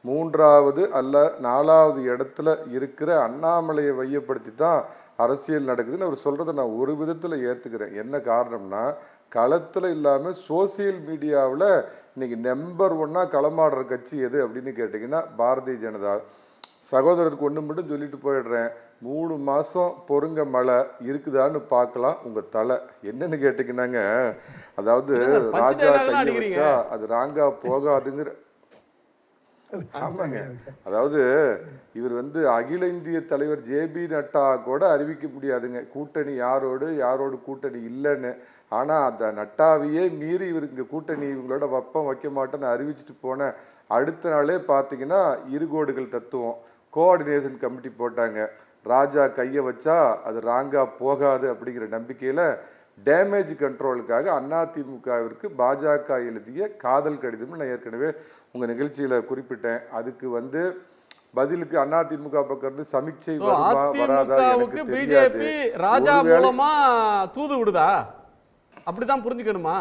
மூன்றாவது அல்ல நாலாவது இடத்துல இருக்கிற அண்ணாமலையை மையப்படுத்தி தான் அரசியல் நடக்குதுன்னு அவர் சொல்கிறத நான் ஒரு விதத்தில் ஏற்றுக்கிறேன். என்ன காரணம்னா களத்தில் இல்லாமல் சோசியல் மீடியாவில் இன்னைக்கு நம்பர் 1 களமாடுற கட்சி எது அப்படின்னு கேட்டிங்கன்னா பாரதிய ஜனதா. சகோதரருக்கு ஒன்று மட்டும் சொல்லிட்டு போயிடுறேன், 3 மாதம் பொறுங்க மழை இருக்குதான்னு பார்க்கலாம் உங்கள் தலை. என்னன்னு கேட்டிங்கன்னாங்க, அதாவது ராஜா கையை வச்சா அது ராங்கா போகாதுங்கிற. ஆமாங்க, அதாவது இவர் வந்து அகில இந்திய தலைவர் ஜேபி நட்டா கூட அறிவிக்க முடியாதுங்க கூட்டணி யாரோடு கூட்டணி இல்லைன்னு. ஆனால் அந்த நட்டாவையே மீறி இவர் இங்கே கூட்டணி இவங்களோட வைக்க மாட்டேன்னு அறிவிச்சிட்டு போன அடுத்த நாளே பார்த்தீங்கன்னா இருகோடுகள் தத்துவம் கோஆர்டினேஷன் கமிட்டி போட்டாங்க. ராஜா கையை வச்சா அது ராங்கா போகாது அப்படிங்கிற நம்பிக்கையில் டேமேஜ் கண்ட்ரோலுக்காக அதிமுகவிற்கு பாஜக எழுதிய காதல் கடிதம் நான் ஏற்கனவே உங்கள் நிகழ்ச்சியில் குறிப்பிட்டேன். அதுக்கு வந்து பதிலுக்கு அதிமுக பக்கம் இருந்து சமீட்சை வராதா பிஜேபி ராஜா மூலமா தூது விடுதா? அப்படிதான் புரிஞ்சுக்கணுமா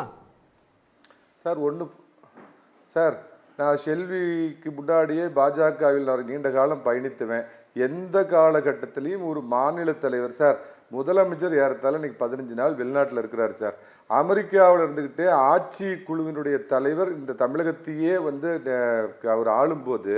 சார்? நான் செல்விக்கு முன்னாடியே பாஜகவில் நான் நீண்ட காலம் பயணித்துவேன். எந்த காலகட்டத்திலையும் ஒரு மாநில தலைவர் சார், முதலமைச்சர் ஏறத்தாலும் இன்னைக்கு 15 நாள் வெளிநாட்டில் இருக்கிறார் சார். அமெரிக்காவில் இருந்துக்கிட்டே ஆட்சி குழுவினுடைய தலைவர் இந்த தமிழகத்தையே வந்து அவர் ஆளும்போது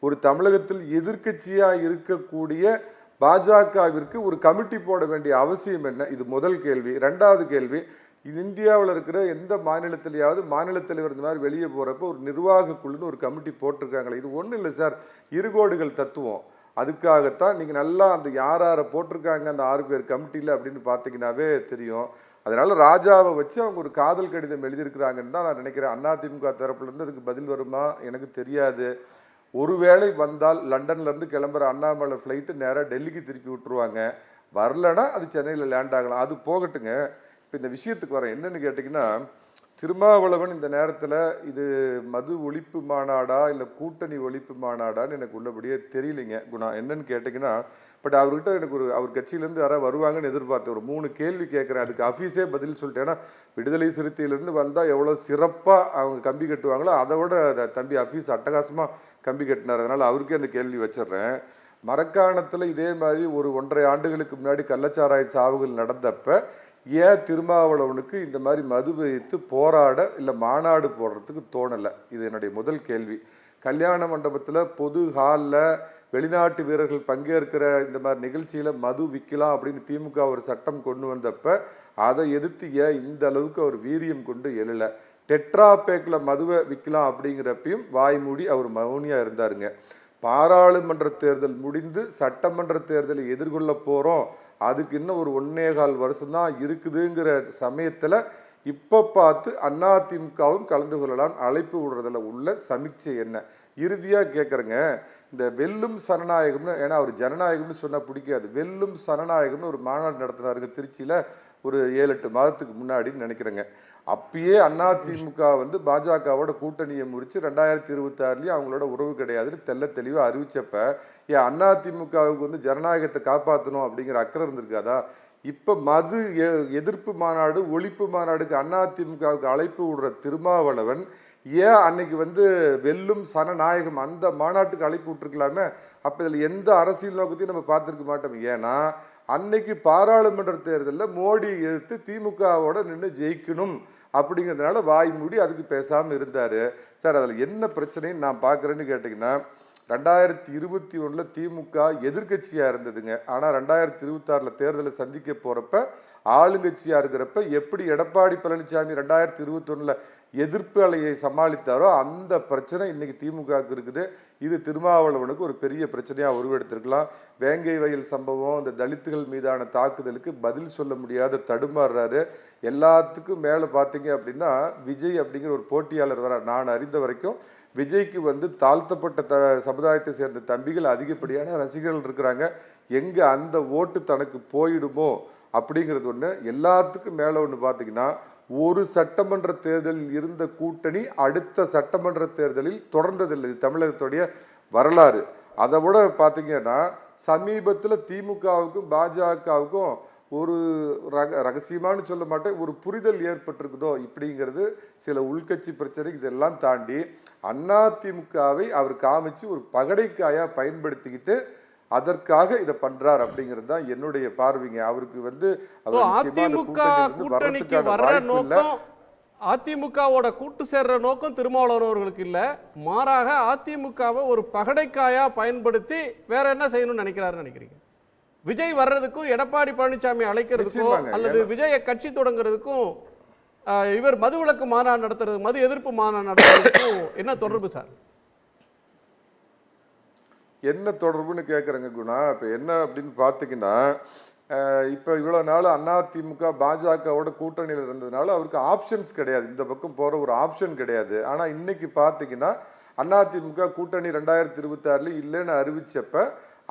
ஒரு தமிழகத்தில் எதிர்க்கட்சியாக இருக்கக்கூடிய பாஜகவிற்கு ஒரு கமிட்டி போட வேண்டிய அவசியம் என்ன? இது முதல் கேள்வி. 2வது கேள்வி, இது இந்தியாவில் இருக்கிற எந்த மாநிலத்திலேயாவது மாநில தலைவர் இந்த மாதிரி வெளியே போகிறப்போ ஒரு நிர்வாக குழுன்னு ஒரு கமிட்டி போட்டிருக்காங்களே? இது ஒன்றும் இல்லை சார், இருகோடுகள் தத்துவம். அதுக்காகத்தான் நீங்கள் நல்லா அந்த யாரை போட்டிருக்காங்க அந்த 6 பேர் கமிட்டியில் அப்படின்னு பார்த்தீங்கன்னாவே தெரியும். அதனால ராஜாவை வச்சு அவங்க ஒரு காதல் கடிதம் எழுதியிருக்கிறாங்கன்னு தான் நான் நினைக்கிறேன். அதிமுக தரப்புலேருந்து அதுக்கு பதில் வருமா எனக்கு தெரியாது. ஒருவேளை வந்தால் லண்டன்லேருந்து கிளம்புற அண்ணாமலை ஃப்ளைட்டு நேராக டெல்லிக்கு திருப்பி விட்டுருவாங்க. வரலன்னா அது சென்னையில் லேண்ட் ஆகலாம். அது போகட்டுங்க. இப்போ இந்த விஷயத்துக்கு வரேன். என்னன்னு கேட்டிங்கன்னா, திருமாவளவன் இந்த நேரத்தில் இது மது ஒழிப்பு மாநாடா இல்லை கூட்டணி ஒழிப்பு மாநாடான்னு எனக்கு உள்ளபடியே தெரியலைங்க குணா. என்னன்னு கேட்டிங்கன்னா, பட் அவர்கிட்ட எனக்கு அவர் கட்சியிலேருந்து யாராவது வருவாங்கன்னு எதிர்பார்த்தேன். ஒரு 3 கேள்வி கேட்குறேன். அதுக்கு அஃபீஸே பதில் சொல்லிட்டேன். ஏன்னா விடுதலை சிறுத்தையிலேருந்து வந்தால் எவ்வளோ சிறப்பாக அவங்க கம்பி கட்டுவாங்களோ அதை விட தம்பி அஃபீஸ் அட்டகாசமாக கம்பி கட்டினார். அதனால் அவருக்கே அந்த கேள்வி வச்சிடுறேன். மரக்காணத்தில் இதே மாதிரி ஒரு 1.5 ஆண்டுகளுக்கு முன்னாடி கள்ளச்சாராய சாவுகள் நடந்தப்ப ஏன் திருமாவளவனுக்கு இந்த மாதிரி மது வைத்து போராட இல்லை மாநாடு போடுறதுக்கு தோணலை? இது என்னுடைய முதல் கேள்வி. கல்யாண மண்டபத்தில் பொது ஹாலில் வெளிநாட்டு வீரர்கள் பங்கேற்கிற இந்த மாதிரி நிகழ்ச்சியில் மது விற்கலாம் அப்படின்னு திமுக ஒரு சட்டம் கொண்டு வந்தப்ப அதை எதிர்த்து ஏன் இந்த அளவுக்கு அவர் வீரியம் கொண்டு எழலை? டெட்ரா பேக்கில் மதுவை விற்கலாம் அப்படிங்கிறப்பையும் வாய் மூடி அவர் மௌனியாக இருந்தாருங்க. பாராளுமன்ற தேர்தல் முடிந்து சட்டமன்ற தேர்தலை எதிர்கொள்ள போகிறோம், அதுக்கு இன்னும் ஒரு 1.25 வருஷம்தான் இருக்குதுங்கிற சமயத்தில் இப்போ பார்த்து அதிமுகவும் கலந்து கொள்ளலாம் அழைப்பு விடுறதுல உள்ள சமீட்சை என்ன? இறுதியாக கேட்குறேங்க, இந்த வெல்லும் சனநாயகம்னு, ஏன்னா அவர் ஜனநாயகம்னு சொன்னால் பிடிக்காது, வெல்லும் சனநாயகம்னு ஒரு மாநாடு நடத்தினாருங்க திருச்சியில் ஒரு 7-8 மாதத்துக்கு முன்னாடின்னு நினைக்கிறேங்க. அப்பயே அதிமுக வந்து பாஜகவோட கூட்டணியை முறித்து 2026 அவங்களோட உறவு கிடையாதுன்னு தெல்ல தெளிவாக அறிவிச்சப்ப ஏன் அதிமுகவுக்கு வந்து ஜனநாயகத்தை காப்பாற்றணும் அப்படிங்கிற அக்கறை இருந்திருக்காதா? இப்போ மது எதிர்ப்பு மாநாடு ஒழிப்பு மாநாடுக்கு அதிமுகவுக்கு அழைப்பு விடுற திருமாவளவன் ஏன் அன்னைக்கு வந்து வெல்லும் சனநாயகம் அந்த மாநாட்டுக்கு அழைப்பு விட்டுருக்கலாமே? அப்போ இதில் எந்த அரசியல் நோக்கத்தையும் நம்ம பார்த்துருக்க மாட்டோம். ஏன்னா அன்னைக்கு பாராளுமன்ற தேர்தலில் மோடி எதிர்த்து திமுகவோட நின்று ஜெயிக்கணும் அப்படிங்கிறதுனால வாய் மூடி அதுக்கு பேசாமல் இருந்தார். சார் அதில் என்ன பிரச்சனைன்னு நான் பார்க்குறேன்னு கேட்டிங்கன்னா, 2021 திமுக எதிர்கட்சியாக இருந்ததுங்க. ஆனால் 2026 தேர்தலை சந்திக்க போகிறப்ப ஆளுங்கட்சியாக இருக்கிறப்ப எப்படி எடப்பாடி பழனிசாமி 2021 எதிர்ப்பு அலையை சமாளித்தாரோ அந்த பிரச்சனை இன்னைக்கு திமுகவுக்கு இருக்குது. இது திருமாவளவனுக்கு ஒரு பெரிய பிரச்சனையாக உருவெடுத்திருக்கலாம். வேங்கை வயல் சம்பவம், இந்த தலித்துகள் மீதான தாக்குதலுக்கு பதில் சொல்ல முடியாத தடுமாறுறாரு. எல்லாத்துக்கும் மேலே பார்த்தீங்க அப்படின்னா விஜய் அப்படிங்கிற ஒரு போட்டியாளர் வர, நான் அறிந்த வரைக்கும் விஜய்க்கு வந்து தாழ்த்தப்பட்ட சமுதாயத்தை சேர்ந்த தம்பிகள் அதிகப்படியான ரசிகர்கள் இருக்கிறாங்க. எங்கே அந்த ஓட்டு தனக்கு போயிடுமோ அப்படிங்கிறது ஒன்று. எல்லாத்துக்கும் மேலே ஒன்று பார்த்தீங்கன்னா, ஒரு சட்டமன்ற தேர்தலில் இருந்த கூட்டணி அடுத்த சட்டமன்ற தேர்தலில் தொடர்ந்ததில்லை. தமிழகத்துடைய வரலாறு. அதை விட பார்த்தீங்கன்னா சமீபத்தில் திமுகவுக்கும் பாஜகவுக்கும் ஒரு ரகசியமானு சொல்ல மாட்டேன், ஒரு புரிதல் ஏற்பட்டிருக்குதோ இப்படிங்கிறது சில உள்கட்சி பிரச்சனை. இதெல்லாம் தாண்டி அதிமுகவை அவர் காமிச்சு ஒரு பகடைக்காயாக பயன்படுத்திக்கிட்டு அதற்காக இதை பண்றார் அப்படிங்கிறது தான் என்னுடைய பார்வைங்க. அவருக்கு வந்து அதிமுக கூட்டணிக்கு வர்ற நோக்கம், அதிமுகவோட கூட்டு சேர்ற நோக்கம் திருமாவளவன் அவர்களுக்கு இல்லை, மாறாக அதிமுகவை ஒரு பகடைக்காயா பயன்படுத்தி வேற என்ன செய்யணும்னு நினைக்கிறீங்க? விஜய் வர்றதுக்கும் எடப்பாடி பழனிசாமி அழைக்கிறதுக்கும் அல்லது விஜய கட்சி தொடங்குறதுக்கும் இவர் மதுவிலக்கு மாநாடு நடத்துறது, மது எதிர்ப்பு மாநாடு நடத்துறதுக்கும் என்ன தொடர்பு சார்? என்ன தொடர்புன்னு கேட்குறேங்க குணா. இப்போ என்ன அப்படின்னு பார்த்தீங்கன்னா, இப்போ இவ்வளோ நாள் அதிமுக பாஜகவோட கூட்டணியில் இருந்ததுனால அவருக்கு ஆப்ஷன்ஸ் கிடையாது, இந்த பக்கம் போகிற ஒரு ஆப்ஷன் கிடையாது. ஆனால் இன்னைக்கு பார்த்தீங்கன்னா அதிமுக கூட்டணி 2026 இல்லைன்னு அறிவிச்சப்ப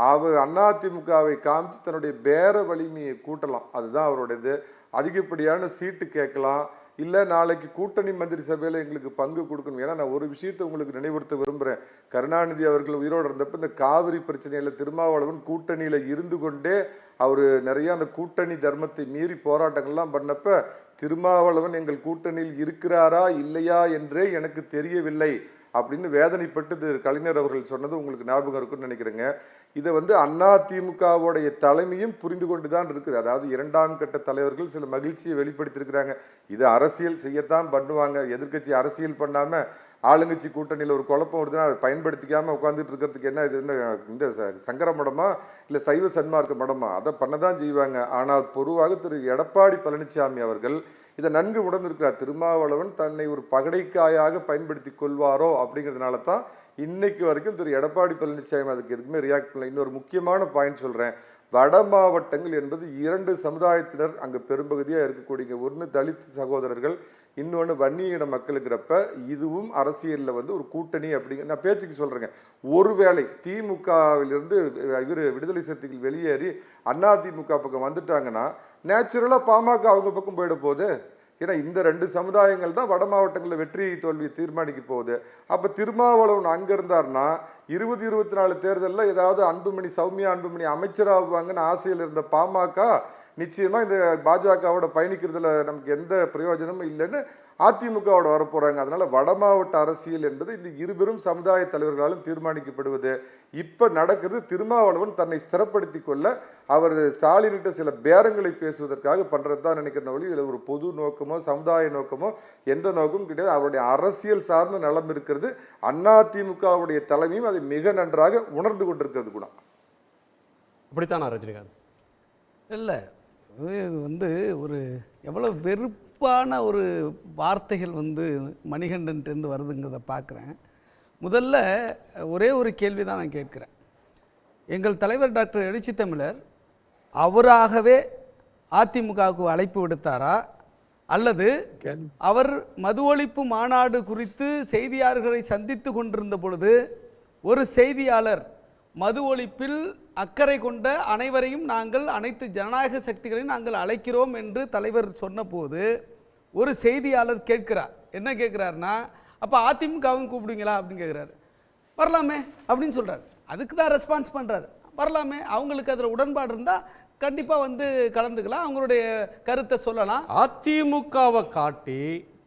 அவர் அதிமுகவை காமிச்சு தன்னுடைய பேர வலிமையை கூட்டலாம். அதுதான் அவருடையது. அதிகப்படியான சீட்டு கேட்கலாம், இல்லை நாளைக்கு கூட்டணி மந்திரி சபையில் எங்களுக்கு பங்கு கொடுக்கணும். ஏன்னா நான் ஒரு விஷயத்தை உங்களுக்கு நினைவுறுத்த விரும்புகிறேன். கருணாநிதி அவர்கள் உயிரோடு இருந்தப்போ இந்த காவிரி பிரச்சனையில் திருமாவளவன் கூட்டணியில் இருந்து கொண்டே அவர் நிறைய அந்த கூட்டணி தர்மத்தை மீறி போராட்டங்கள்லாம் பண்ணப்ப திருமாவளவன் எங்கள் கூட்டணியில் இருக்கிறாரா இல்லையா என்றே எனக்கு தெரியவில்லை அப்படின்னு வேதனைப்பட்டு கலைஞர் அவர்கள் சொன்னது உங்களுக்கு ஞாபகம் இருக்குன்னு நினைக்கிறேங்க. இதை வந்து அதிமுகவுடைய தலைமையும் புரிந்து கொண்டு தான் இருக்குது. அதாவது 2ஆம் கட்ட தலைவர்கள் சில மகிழ்ச்சியை வெளிப்படுத்தியிருக்கிறாங்க. இது அரசியல் செய்யத்தான் பண்ணுவாங்க. எதிர்கட்சி அரசியல் பண்ணாமல் ஆளுங்கட்சி கூட்டணியில் ஒரு குழப்பம் வருதுன்னா அதை பயன்படுத்திக்காமல் உட்காந்துட்டு இருக்கிறதுக்கு என்ன இது, இந்த சங்கர மடமா இல்லை சைவ சன்மார்க்க மடமா, அதை பண்ணதான் செய்வாங்க. ஆனால் பொதுவாக திரு எடப்பாடி பழனிசாமி அவர்கள் இதை நன்கு உணர்ந்திருக்கிறார். திருமாவளவன் தன்னை ஒரு பகடைக்காயாக பயன்படுத்தி கொள்வாரோ அப்படிங்கிறதுனால தான் இன்னைக்கு வரைக்கும் திரு எடப்பாடி பழனிசாமி அதுக்கு எதுக்குமே ரியாக்ட் பண்ணல. இன்னொரு முக்கியமான பாயிண்ட் சொல்கிறேன். வட மாவட்டங்கள் என்பது 2 சமுதாயத்தினர் அங்கே பெரும்பகுதியாக இருக்கக்கூடிய, ஒன்று தலித் சகோதரர்கள், இன்னொன்று வன்னியின மக்களுங்கிறப்ப இதுவும் அரசியலில் வந்து ஒரு கூட்டணி அப்படிங்கிற நான் பேச்சுக்கு சொல்கிறேங்க. ஒருவேளை திமுகவிலிருந்து இவர் விடுதலை சிறுத்தைகள் வெளியேறி அதிமுக பக்கம் வந்துட்டாங்கன்னா நேச்சுரலாக பாமக அவங்க பக்கம் போயிட போகுது. ஏன்னா இந்த 2 சமுதாயங்கள் தான் வட மாவட்டங்களில் வெற்றி தோல்வியை தீர்மானிக்க போகுது. அப்போ திருமாவளவன் அங்கே இருந்தார்னா 2024 தேர்தலில் ஏதாவது சௌமியா அன்புமணி அமைச்சராகுவாங்கன்னு ஆசையில் இருந்த பாமக நிச்சயமாக இந்த பாஜகவோட பயணிக்கிறதுல நமக்கு எந்த பிரயோஜனமும் இல்லைன்னு அதிமுகவோட வரப்போகிறாங்க. அதனால் வட மாவட்ட அரசியல் என்பது இந்த இருபெரும் சமுதாய தலைவர்களாலும் தீர்மானிக்கப்படுவது. இப்போ நடக்கிறது திருமாவளவன் தன்னை ஸ்திரப்படுத்தி கொள்ள அவர் ஸ்டாலின்கிட்ட சில பேரங்களை பேசுவதற்காக பண்ணுறது தான் நினைக்கிறேன் ஒளி. இதில் ஒரு பொது நோக்கமோ சமுதாய நோக்கமோ எந்த நோக்கமும் கிடையாது. அவருடைய அரசியல் சார்ந்த நலம் இருக்கிறது. அதிமுகவுடைய தலைமையும் அதை மிக நன்றாக உணர்ந்து கொண்டிருக்கிறது கூட. அப்படித்தானா ரஜினிகாந்த்? இல்லை, இது வந்து ஒரு எவ்வளோ வெறுப்பான ஒரு வார்த்தைகள் வந்து மணிகண்டன்ட்டு வருதுங்கிறத பார்க்குறேன். முதல்ல ஒரே ஒரு கேள்வி தான் நான் கேட்குறேன். எங்கள் தலைவர் டாக்டர் எழுச்சி தமிழர் அவராகவே அதிமுகவுக்கு அழைப்பு விடுத்தாரா, அல்லது அவர் மது ஒழிப்பு மாநாடு குறித்து செய்தியாளர்களை சந்தித்து கொண்டிருந்த பொழுது ஒரு செய்தியாளர் மது ஒழிப்பில் அக்கறை கொண்ட அனைவரையும் நாங்கள் அனைத்து ஜனநாயக சக்திகளையும் நாங்கள் அழைக்கிறோம் என்று தலைவர் சொன்னபோது ஒரு செய்தியாளர் கேட்கிறார், என்ன கேட்குறாருன்னா, அப்போ அதிமுகவும் கூப்பிடுவீங்களா அப்படின்னு கேட்குறாரு. வரலாமே அப்படின்னு சொல்கிறார். அதுக்கு தான் ரெஸ்பான்ஸ் பண்ணுறாரு. வரலாமே, அவங்களுக்கு அதில் உடன்பாடு இருந்தால் கண்டிப்பாக வந்து கலந்துக்கலாம், அவங்களுடைய கருத்தை சொல்லலாம். அதிமுகவை காட்டி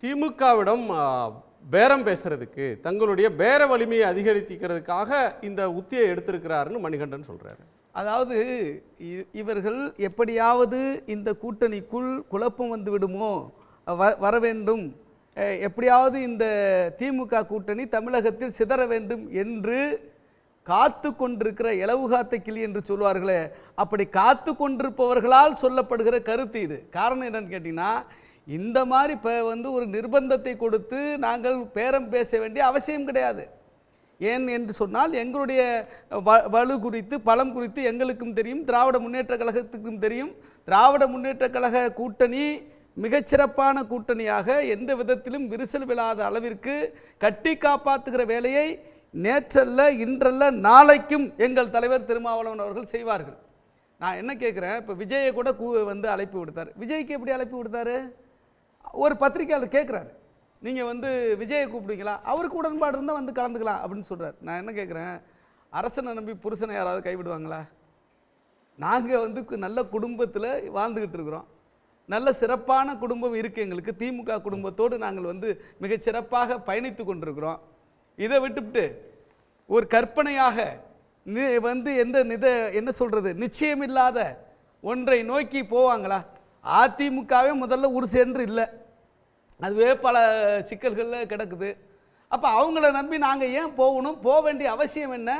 திமுகவிடம் பேரம் பேசுறதுக்கு, தங்களுடைய பேர வலிமையை அதிகரிக்கிறதுக்காக இந்த உத்தியை எடுத்திருக்கிறாருன்னு மணிகண்டன் சொல்றாரு. அதாவது இவர்கள் எப்படியாவது இந்த கூட்டணிக்குள் குழப்பம் வந்து விடுமோ, வர வேண்டும், எப்படியாவது இந்த திமுக கூட்டணி தமிழகத்தில் சிதற வேண்டும் என்று காத்து கொண்டிருக்கிற இலவு காத்த கிளி என்று சொல்வார்களே, அப்படி காத்து கொண்டிருப்பவர்களால் சொல்லப்படுகிற கருத்து இது. காரணம் என்னன்னு கேட்டிங்கன்னா, இந்த மாதிரி இப்போ வந்து ஒரு நிர்பந்தத்தை கொடுத்து நாங்கள் பேரம் பேச வேண்டிய அவசியம் கிடையாது. ஏன் என்று சொன்னால் எங்களுடைய வலு குறித்து பலம் குறித்து எங்களுக்கும் தெரியும், திராவிட முன்னேற்ற கழகத்துக்கும் தெரியும். திராவிட முன்னேற்ற கழக கூட்டணி மிகச்சிறப்பான கூட்டணியாக எந்த விதத்திலும் விரிசல் விழாத அளவிற்கு கட்டி காப்பாற்றுகிற வேலையை நேற்றல்ல இன்றல்ல நாளைக்கும் எங்கள் தலைவர் திருமாவளவன் அவர்கள் செய்வார்கள். நான் என்ன கேட்குறேன், இப்போ விஜயை கூட வந்து அழைப்பு விடுத்தார். விஜய்க்கு எப்படி அழைப்பு விடுத்தார்? ஒரு பத்திரிக்கையாளர் கேட்குறாரு, நீங்கள் வந்து விஜயை கூப்பிடுவீங்களா, அவருக்கு உடன்பாடு இருந்தால் வந்து கலந்துக்கலாம் அப்படின்னு சொல்கிறார். நான் என்ன கேட்குறேன், அரசனை நம்பி புருஷனை யாராவது கைவிடுவாங்களா? நாங்கள் வந்து நல்ல குடும்பத்தில் வாழ்ந்துக்கிட்டு இருக்கிறோம், நல்ல சிறப்பான குடும்பம் இருக்குது எங்களுக்கு. திமுக குடும்பத்தோடு நாங்கள் வந்து மிகச்சிறப்பாக பயணித்து கொண்டிருக்கிறோம். இதை விட்டுவிட்டு ஒரு கற்பனையாக வந்து என்ன சொல்கிறது, நிச்சயமில்லாத ஒன்றை நோக்கி போவாங்களா? அதிமுகவே முதல்ல ஒரு சென்று இல்லை, அதுவே பல சிக்கல்களில் கிடக்குது. அப்போ அவங்கள நம்பி நாங்கள் ஏன் போகணும்? போக வேண்டிய அவசியம் என்ன?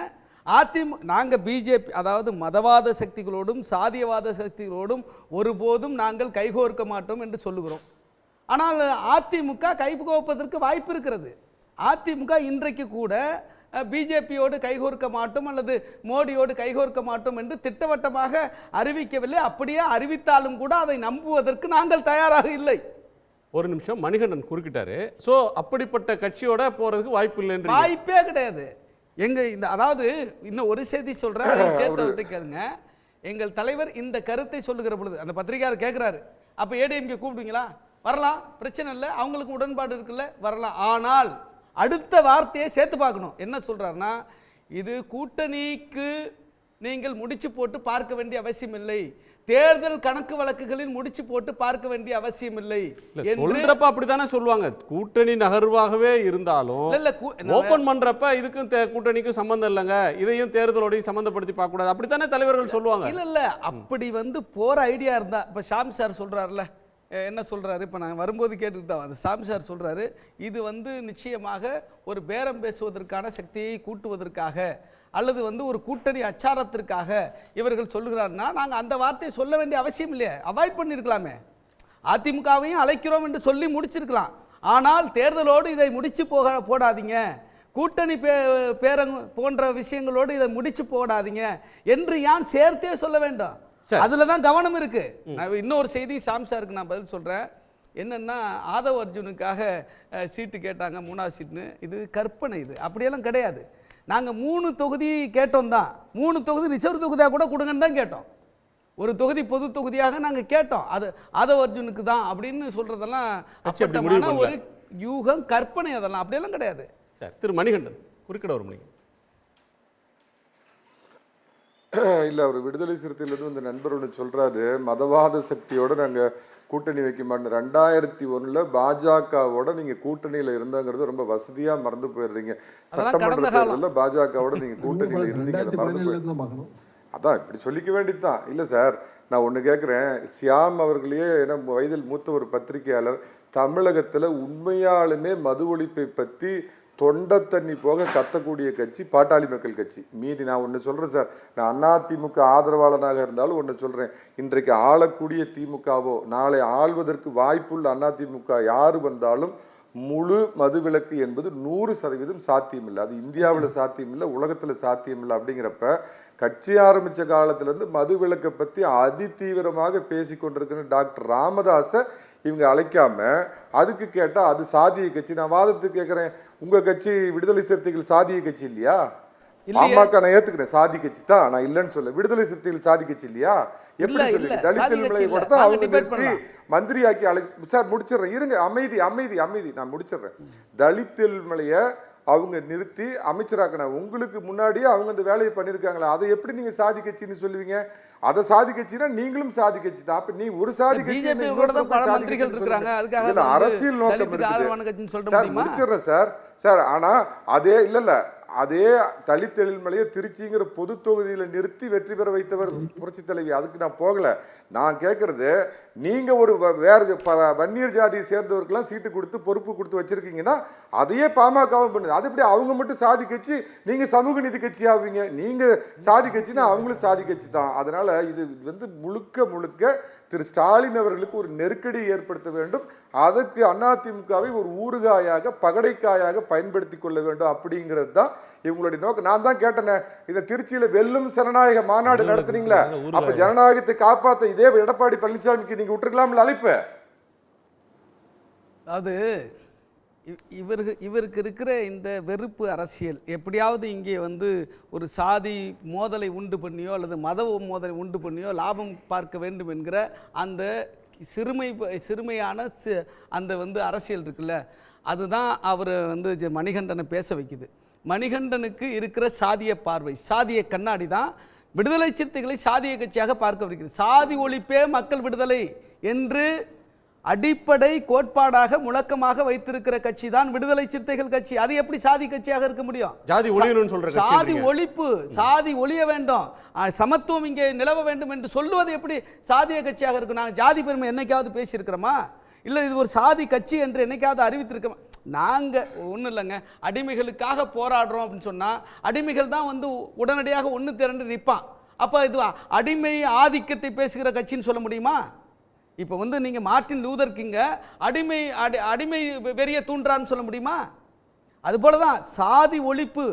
நாங்கள் பிஜேபி, அதாவது மதவாத சக்திகளோடும் சாதியவாத சக்திகளோடும் ஒருபோதும் நாங்கள் கைகோர்க்க மாட்டோம் என்று சொல்லுகிறோம். ஆனால் அதிமுக கைகோர்ப்பதற்கு வாய்ப்பு இருக்கிறது. அதிமுக இன்றைக்கு கூட பிஜேபியோடு கைகோர்க்க மாட்டோம் அல்லது மோடியோடு கைகோர்க்க மாட்டோம் என்று திட்டவட்டமாக அறிவிக்கவில்லை. அப்படியே அறிவித்தாலும் கூட அதை நம்புவதற்கு நாங்கள் தயாராக இல்லை. ஒரு நிமிஷம், மணிகண்டன் குறுக்கிட்டாரு. ஸோ அப்படிப்பட்ட கட்சியோட போறதுக்கு வாய்ப்பு இல்லைன்ற வாய்ப்பே கிடையாது. அதாவது இன்னும் ஒரு செய்தி சொல்றேன், சேர்த்து கேளுங்க. எங்கள் தலைவர் இந்த கருத்தை சொல்லுகிற பொழுது அந்த பத்திரிகையாளர் கேட்கிறாரு, அப்ப ஏடிஎம்கே கூப்பிடுவீங்களா? வரலாம், பிரச்சனை இல்லை, அவங்களுக்கு உடன்பாடு இருக்குல்ல, வரலாம். ஆனால் அடுத்த வார்த்தையை சேர்த்து பார்க்கணும். என்ன சொல்றாருன்னா, இது கூட்டணிக்கு நீங்கள் முடிச்சு போட்டு பார்க்க வேண்டிய அவசியம் இல்லை, தேர்தல் கணக்கு வழக்குகளில் முடிச்சு போட்டு பார்க்க வேண்டிய அவசியம் இல்லை. சொல்றப்ப அப்படித்தானே சொல்லுவாங்க. கூட்டணி நகர்வாகவே இருந்தாலும் ஓபன் பண்றப்ப இதுக்கும் கூட்டணிக்கும் சம்பந்தம் இல்லைங்க, இதையும் தேர்தலோடையும் சம்பந்தப்படுத்தி பார்க்க கூடாது, அப்படித்தானே தலைவர்கள் சொல்லுவாங்க. இல்ல அப்படி வந்து போற ஐடியா இருந்தா, இப்ப ஷாம் சார் சொல்றாருல, என்ன சொல்றாரு, இப்போ நான் வரும்போது கேட்டுட்டு தான் அது சாமி சார் சொல்றாரு, இது வந்து நிச்சயமாக ஒரு பேரம் பேசுவதற்கான சக்தியை கூட்டுவதற்காக அல்லது வந்து ஒரு கூட்டணி அச்சாரத்திற்காக இவர்கள் சொல்லுகிறார்னா நாங்கள் அந்த வார்த்தையை சொல்ல வேண்டிய அவசியம் இல்லையே, அவாய்ட் பண்ணியிருக்கலாமே. அதிமுகவையும் அழைக்கிறோம் என்று சொல்லி முடிச்சிருக்கலாம். ஆனால் தேர்தலோடு இதை முடிச்சு போடாதீங்க, கூட்டணி போன்ற விஷயங்களோடு இதை முடிச்சு போடாதீங்க என்று ஏன் சேர்த்தே சொல்ல வேண்டும். அதில் தான் கவனம் இருக்கு. நான் இன்னொரு செய்தி சாம்சாருக்கு நான் பதில் சொல்கிறேன். என்னென்னா ஆதவ் அர்ஜுனுக்காக சீட்டு கேட்டாங்க 3வது சீட்டுன்னு. இது கற்பனை, இது அப்படியெல்லாம் கிடையாது. நாங்கள் 3 தொகுதி கேட்டோம் தான். 3 தொகுதி ரிசர்வ் தொகுதியாக கூட கொடுங்கன்னு தான் கேட்டோம். ஒரு தொகுதி பொது தொகுதியாக நாங்கள் கேட்டோம். அது ஆதவ் அர்ஜுனுக்கு தான் அப்படின்னு சொல்கிறதெல்லாம் அப்பட்டமான ஒரு யூகம், கற்பனை. அதெல்லாம் அப்படியெல்லாம் கிடையாது. சார் திரு மணிகண்டன் குறுக்கிட ஒரு மணி இல்லை, அவர் விடுதலை சிறுத்தையிலிருந்து இந்த நண்பர் ஒன்று சொல்கிறாரு, மதவாத சக்தியோடு நாங்கள் கூட்டணி வைக்க மாட்டோம். 2001 பாஜகவோட நீங்கள் கூட்டணியில் இருந்தாங்கிறது ரொம்ப வசதியாக மறந்து போயிடுறீங்க. சட்டமன்ற தேர்தலில் பாஜகவோட நீங்கள் கூட்டணியில் இருந்தீங்க, அதை மறந்து போயிடுங்க. அதான் இப்படி சொல்லிக்க வேண்டியதுதான். இல்லை சார், நான் ஒன்று கேட்குறேன். சியாம் அவர்களையே என்ன வயதில் மூத்த ஒரு பத்திரிகையாளர் தமிழகத்தில் உண்மையாலுமே மது ஒழிப்பை பற்றி தொண்டை தண்ணி போக கத்தக்கூடிய கட்சி பாட்டாளி மக்கள் கட்சி. மீதி நான் ஒன்று சொல்கிறேன் சார், நான் அதிமுக ஆதரவாளனாக இருந்தாலும் ஒன்று சொல்கிறேன். இன்றைக்கு ஆளக்கூடிய திமுகவோ நாளை ஆள்வதற்கு வாய்ப்புள்ள அதிமுக யார் வந்தாலும் முழு மதுவிலக்கு என்பது 100% சாத்தியமில்லை. அது இந்தியாவில் சாத்தியமில்லை, உலகத்தில் சாத்தியமில்லை. அப்படிங்கிறப்ப கட்சி ஆரம்பித்த காலத்திலேருந்து மதுவிலக்கை பற்றி அதிதீவிரமாக பேசி கொண்டிருக்கிற டாக்டர் ராமதாஸை இவங்க அழைக்காம அதுக்கு கேட்டால் அது சாதிய கட்சி. நான் வாதத்துக்கு கேட்குறேன், உங்கள் கட்சி விடுதலை சிறுத்தைகள் சாதிய கட்சி இல்லையா? பாமக நான் ஏற்றுக்கிறேன், சாதி கட்சி தான், நான் இல்லைன்னு சொல்ல. விடுதலை சிறுத்தைகள் சாதி கட்சி இல்லையா? எப்படி சொல்லுங்க? தலித் நிலையை கொடுத்தா அவங்க நிறுத்தி மந்திரியாக்கி சார் முடிச்சிடுறேன், இருங்க, அமைதி அமைதி அமைதி, நான் முடிச்சிடுறேன். தலித் மலையை அவங்க நிறுத்தி அமைச்சராக்கின உங்களுக்கு முன்னாடியே அவங்க அந்த வேலையை பண்ணியிருக்காங்களா? அதை எப்படி நீங்க சாதி கட்சின்னு சொல்லுவீங்க? அதை சாதி கட்சினா நீங்களும் சாதி கட்சி தான். அப்ப நீ ஒரு சாதி கட்சி அரசியல் நோக்கம் இருக்கு. முடிச்சிடுறேன் சார். சார் ஆனா அதே இல்ல அதே தலித் எழில்மலையை திருச்சிங்கிற பொது தொகுதியில் நிறுத்தி வெற்றி பெற வைத்தவர் புரட்சி தலைவி. அதுக்கு நான் போகல. நான் கேட்கறது, நீங்க ஒரு வேறு வன்னியர் ஜாதியை சேர்ந்தவருக்கெல்லாம் சீட்டு கொடுத்து பொறுப்பு கொடுத்து வச்சிருக்கீங்கன்னா அதையே பாமகவும் பண்ணுது. அது எப்படி அவங்க மட்டும் சாதி கட்சி, நீங்க சமூக நீதி கட்சி ஆவீங்க? நீங்க சாதி கட்சினா அவங்களும் சாதி கட்சி தான். அதனால இது முழுக்க முழுக்க திரு ஸ்டாலின் அவர்களுக்கு ஒரு நெருக்கடி ஏற்படுத்த வேண்டும். அதற்கு அதிமுகவை ஒரு ஊறுகாயாக பகடைக்காயாக பயன்படுத்தி கொள்ள வேண்டும் அப்படிங்கிறது தான் இவங்களுடைய நோக்கம். நான் தான் கேட்டேன், இந்த திருச்சியில வெல்லும் ஜனநாயக மாநாடு நடத்துனீங்களா? அப்ப ஜனநாயகத்தை காப்பாற்ற இதே எடப்பாடி பழனிசாமிக்கு நீங்க விட்டுருக்கலாம்ல அழைப்பு. அது இவருக்கு இருக்கிற இந்த வெறுப்பு அரசியல் எப்படியாவது இங்கே ஒரு சாதி மோதலை உண்டு பண்ணியோ அல்லது மத மோதலை உண்டு பண்ணியோ லாபம் பார்க்க வேண்டும் என்கிற அந்த சிறுமையான அந்த அரசியல் இருக்குல்ல, அதுதான் அவர் மணிகண்டனை பேச வைக்குது. மணிகண்டனுக்கு இருக்கிற சாதிய பார்வை, சாதிய கண்ணாடி தான் விடுதலை சிறுத்தைகளை சாதிய கட்சியாக பார்க்க வைக்கிறது. சாதி ஒழிப்பே மக்கள் விடுதலை என்று அடிப்படை கோட்பாடாக முழக்கமாக வைத்திருக்கிற கட்சி தான் விடுதலை சிறுத்தைகள் கட்சி. அது எப்படி சாதி கட்சியாக இருக்க முடியும்? சாதி ஒழிப்பு, சாதி ஒழிய வேண்டும், சமத்துவம் இங்கே நிலவ வேண்டும் என்று சொல்லுவது எப்படி சாதிய கட்சியாக இருக்கும்? நாங்கள் ஜாதி பெருமை என்னைக்காவது பேசியிருக்கிறோமா? இல்லை இது ஒரு சாதி கட்சி என்று என்னைக்காவது அறிவித்திருக்கோமா? நாங்கள் ஒன்றும் இல்லைங்க, அடிமைகளுக்காக போராடுறோம் அப்படின்னு சொன்னால் அடிமைகள் தான் உடனடியாக ஒன்று திரண்டு நிற்பான். அப்போ இது அடிமை ஆதிக்கத்தை பேசுகிற கட்சின்னு சொல்ல முடியுமா? இப்போ நீங்கள் மார்ட்டின் லூதர் கிங்க அடிமை வெறிய தூண்டுறான்னு சொல்ல முடியுமா? அதுபோல தான் சாதி ஒழிப்பு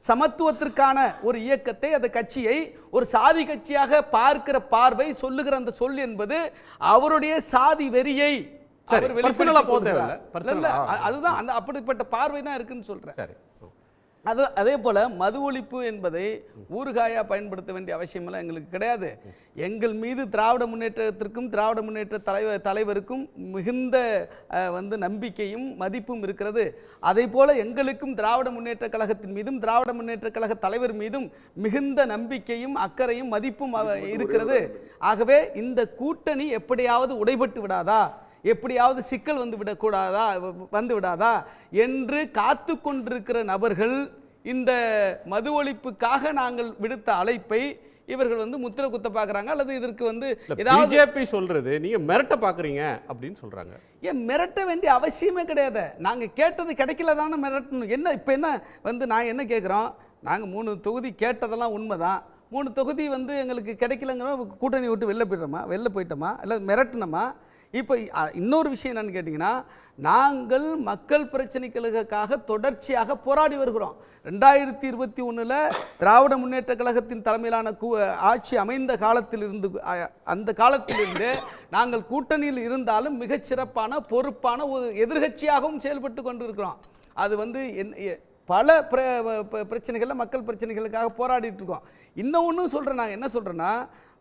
சமத்துவத்திற்கான ஒரு இயக்கத்தை, அந்த கட்சியை ஒரு சாதி கட்சியாக பார்க்கிற பார்வை, சொல்லுகிற அந்த சொல் என்பது அவருடைய சாதி வெறியை அதுதான், அந்த அப்படிப்பட்ட பார்வை தான் இருக்குன்னு சொல்றேன். அதே போல மது ஒழிப்பு என்பதை ஊறுகாயா பயன்படுத்த வேண்டிய அவசியமெல்லாம் எங்களுக்கு கிடையாது. எங்கள் மீது திராவிட முன்னேற்றத்திற்கும் திராவிட முன்னேற்ற தலைவருக்கும் மிகுந்த நம்பிக்கையும் மதிப்பும் இருக்கிறது. அதே போல எங்களுக்கும் திராவிட முன்னேற்ற கழகத்தின் மீதும் திராவிட முன்னேற்ற கழக தலைவர் மீதும் மிகுந்த நம்பிக்கையும் அக்கறையும் மதிப்பும் இருக்கிறது. ஆகவே இந்த கூட்டணி எப்படியாவது உடைபட்டு விடாதா, எப்படியாவது சிக்கல் வந்து விடாதா என்று காத்து கொண்டிருக்கிற நபர்கள் இந்த மது ஒழிப்புக்காக நாங்கள் விடுத்த அழைப்பை இவர்கள் முத்திர குத்த பார்க்குறாங்க. அல்லது இதற்கு ஏதாவது பிஜேபி சொல்றது நீங்க மிரட்ட பார்க்குறீங்க அப்படின்னு சொல்றாங்க. ஏன் மிரட்ட வேண்டிய அவசியமே கிடையாது. நாங்கள் கேட்டது கிடைக்கல தானே மிரட்டணும். என்ன இப்போ என்ன நான் என்ன கேட்குறோம், நாங்கள் 3 தொகுதி கேட்டதெல்லாம் உண்மைதான். 3 தொகுதி வந்து எங்களுக்கு கிடைக்கலங்கிற கூட்டணி விட்டு வெளில போயிட்டோமா இல்லை மிரட்டினோமா? இப்போ இன்னொரு விஷயம் என்னன்னு கேட்டிங்கன்னா, நாங்கள் மக்கள் பிரச்சனைகளுக்காக தொடர்ச்சியாக போராடி வருகிறோம். 2021 திராவிட முன்னேற்ற கழகத்தின் தலைமையிலான ஆட்சி அமைந்த காலத்திலிருந்து அந்த காலத்திலிருந்து நாங்கள் கூட்டணியில் இருந்தாலும் மிகச்சிறப்பான பொறுப்பான ஒரு எதிர்கட்சியாகவும் செயல்பட்டு கொண்டிருக்கிறோம். அது வந்து பல பிரச்சனைகளில் மக்கள் பிரச்சனைகளுக்காக போராடிட்டு இருக்கோம். இன்னொன்று சொல்கிறேன், நாங்கள் என்ன சொல்கிறேன்னா,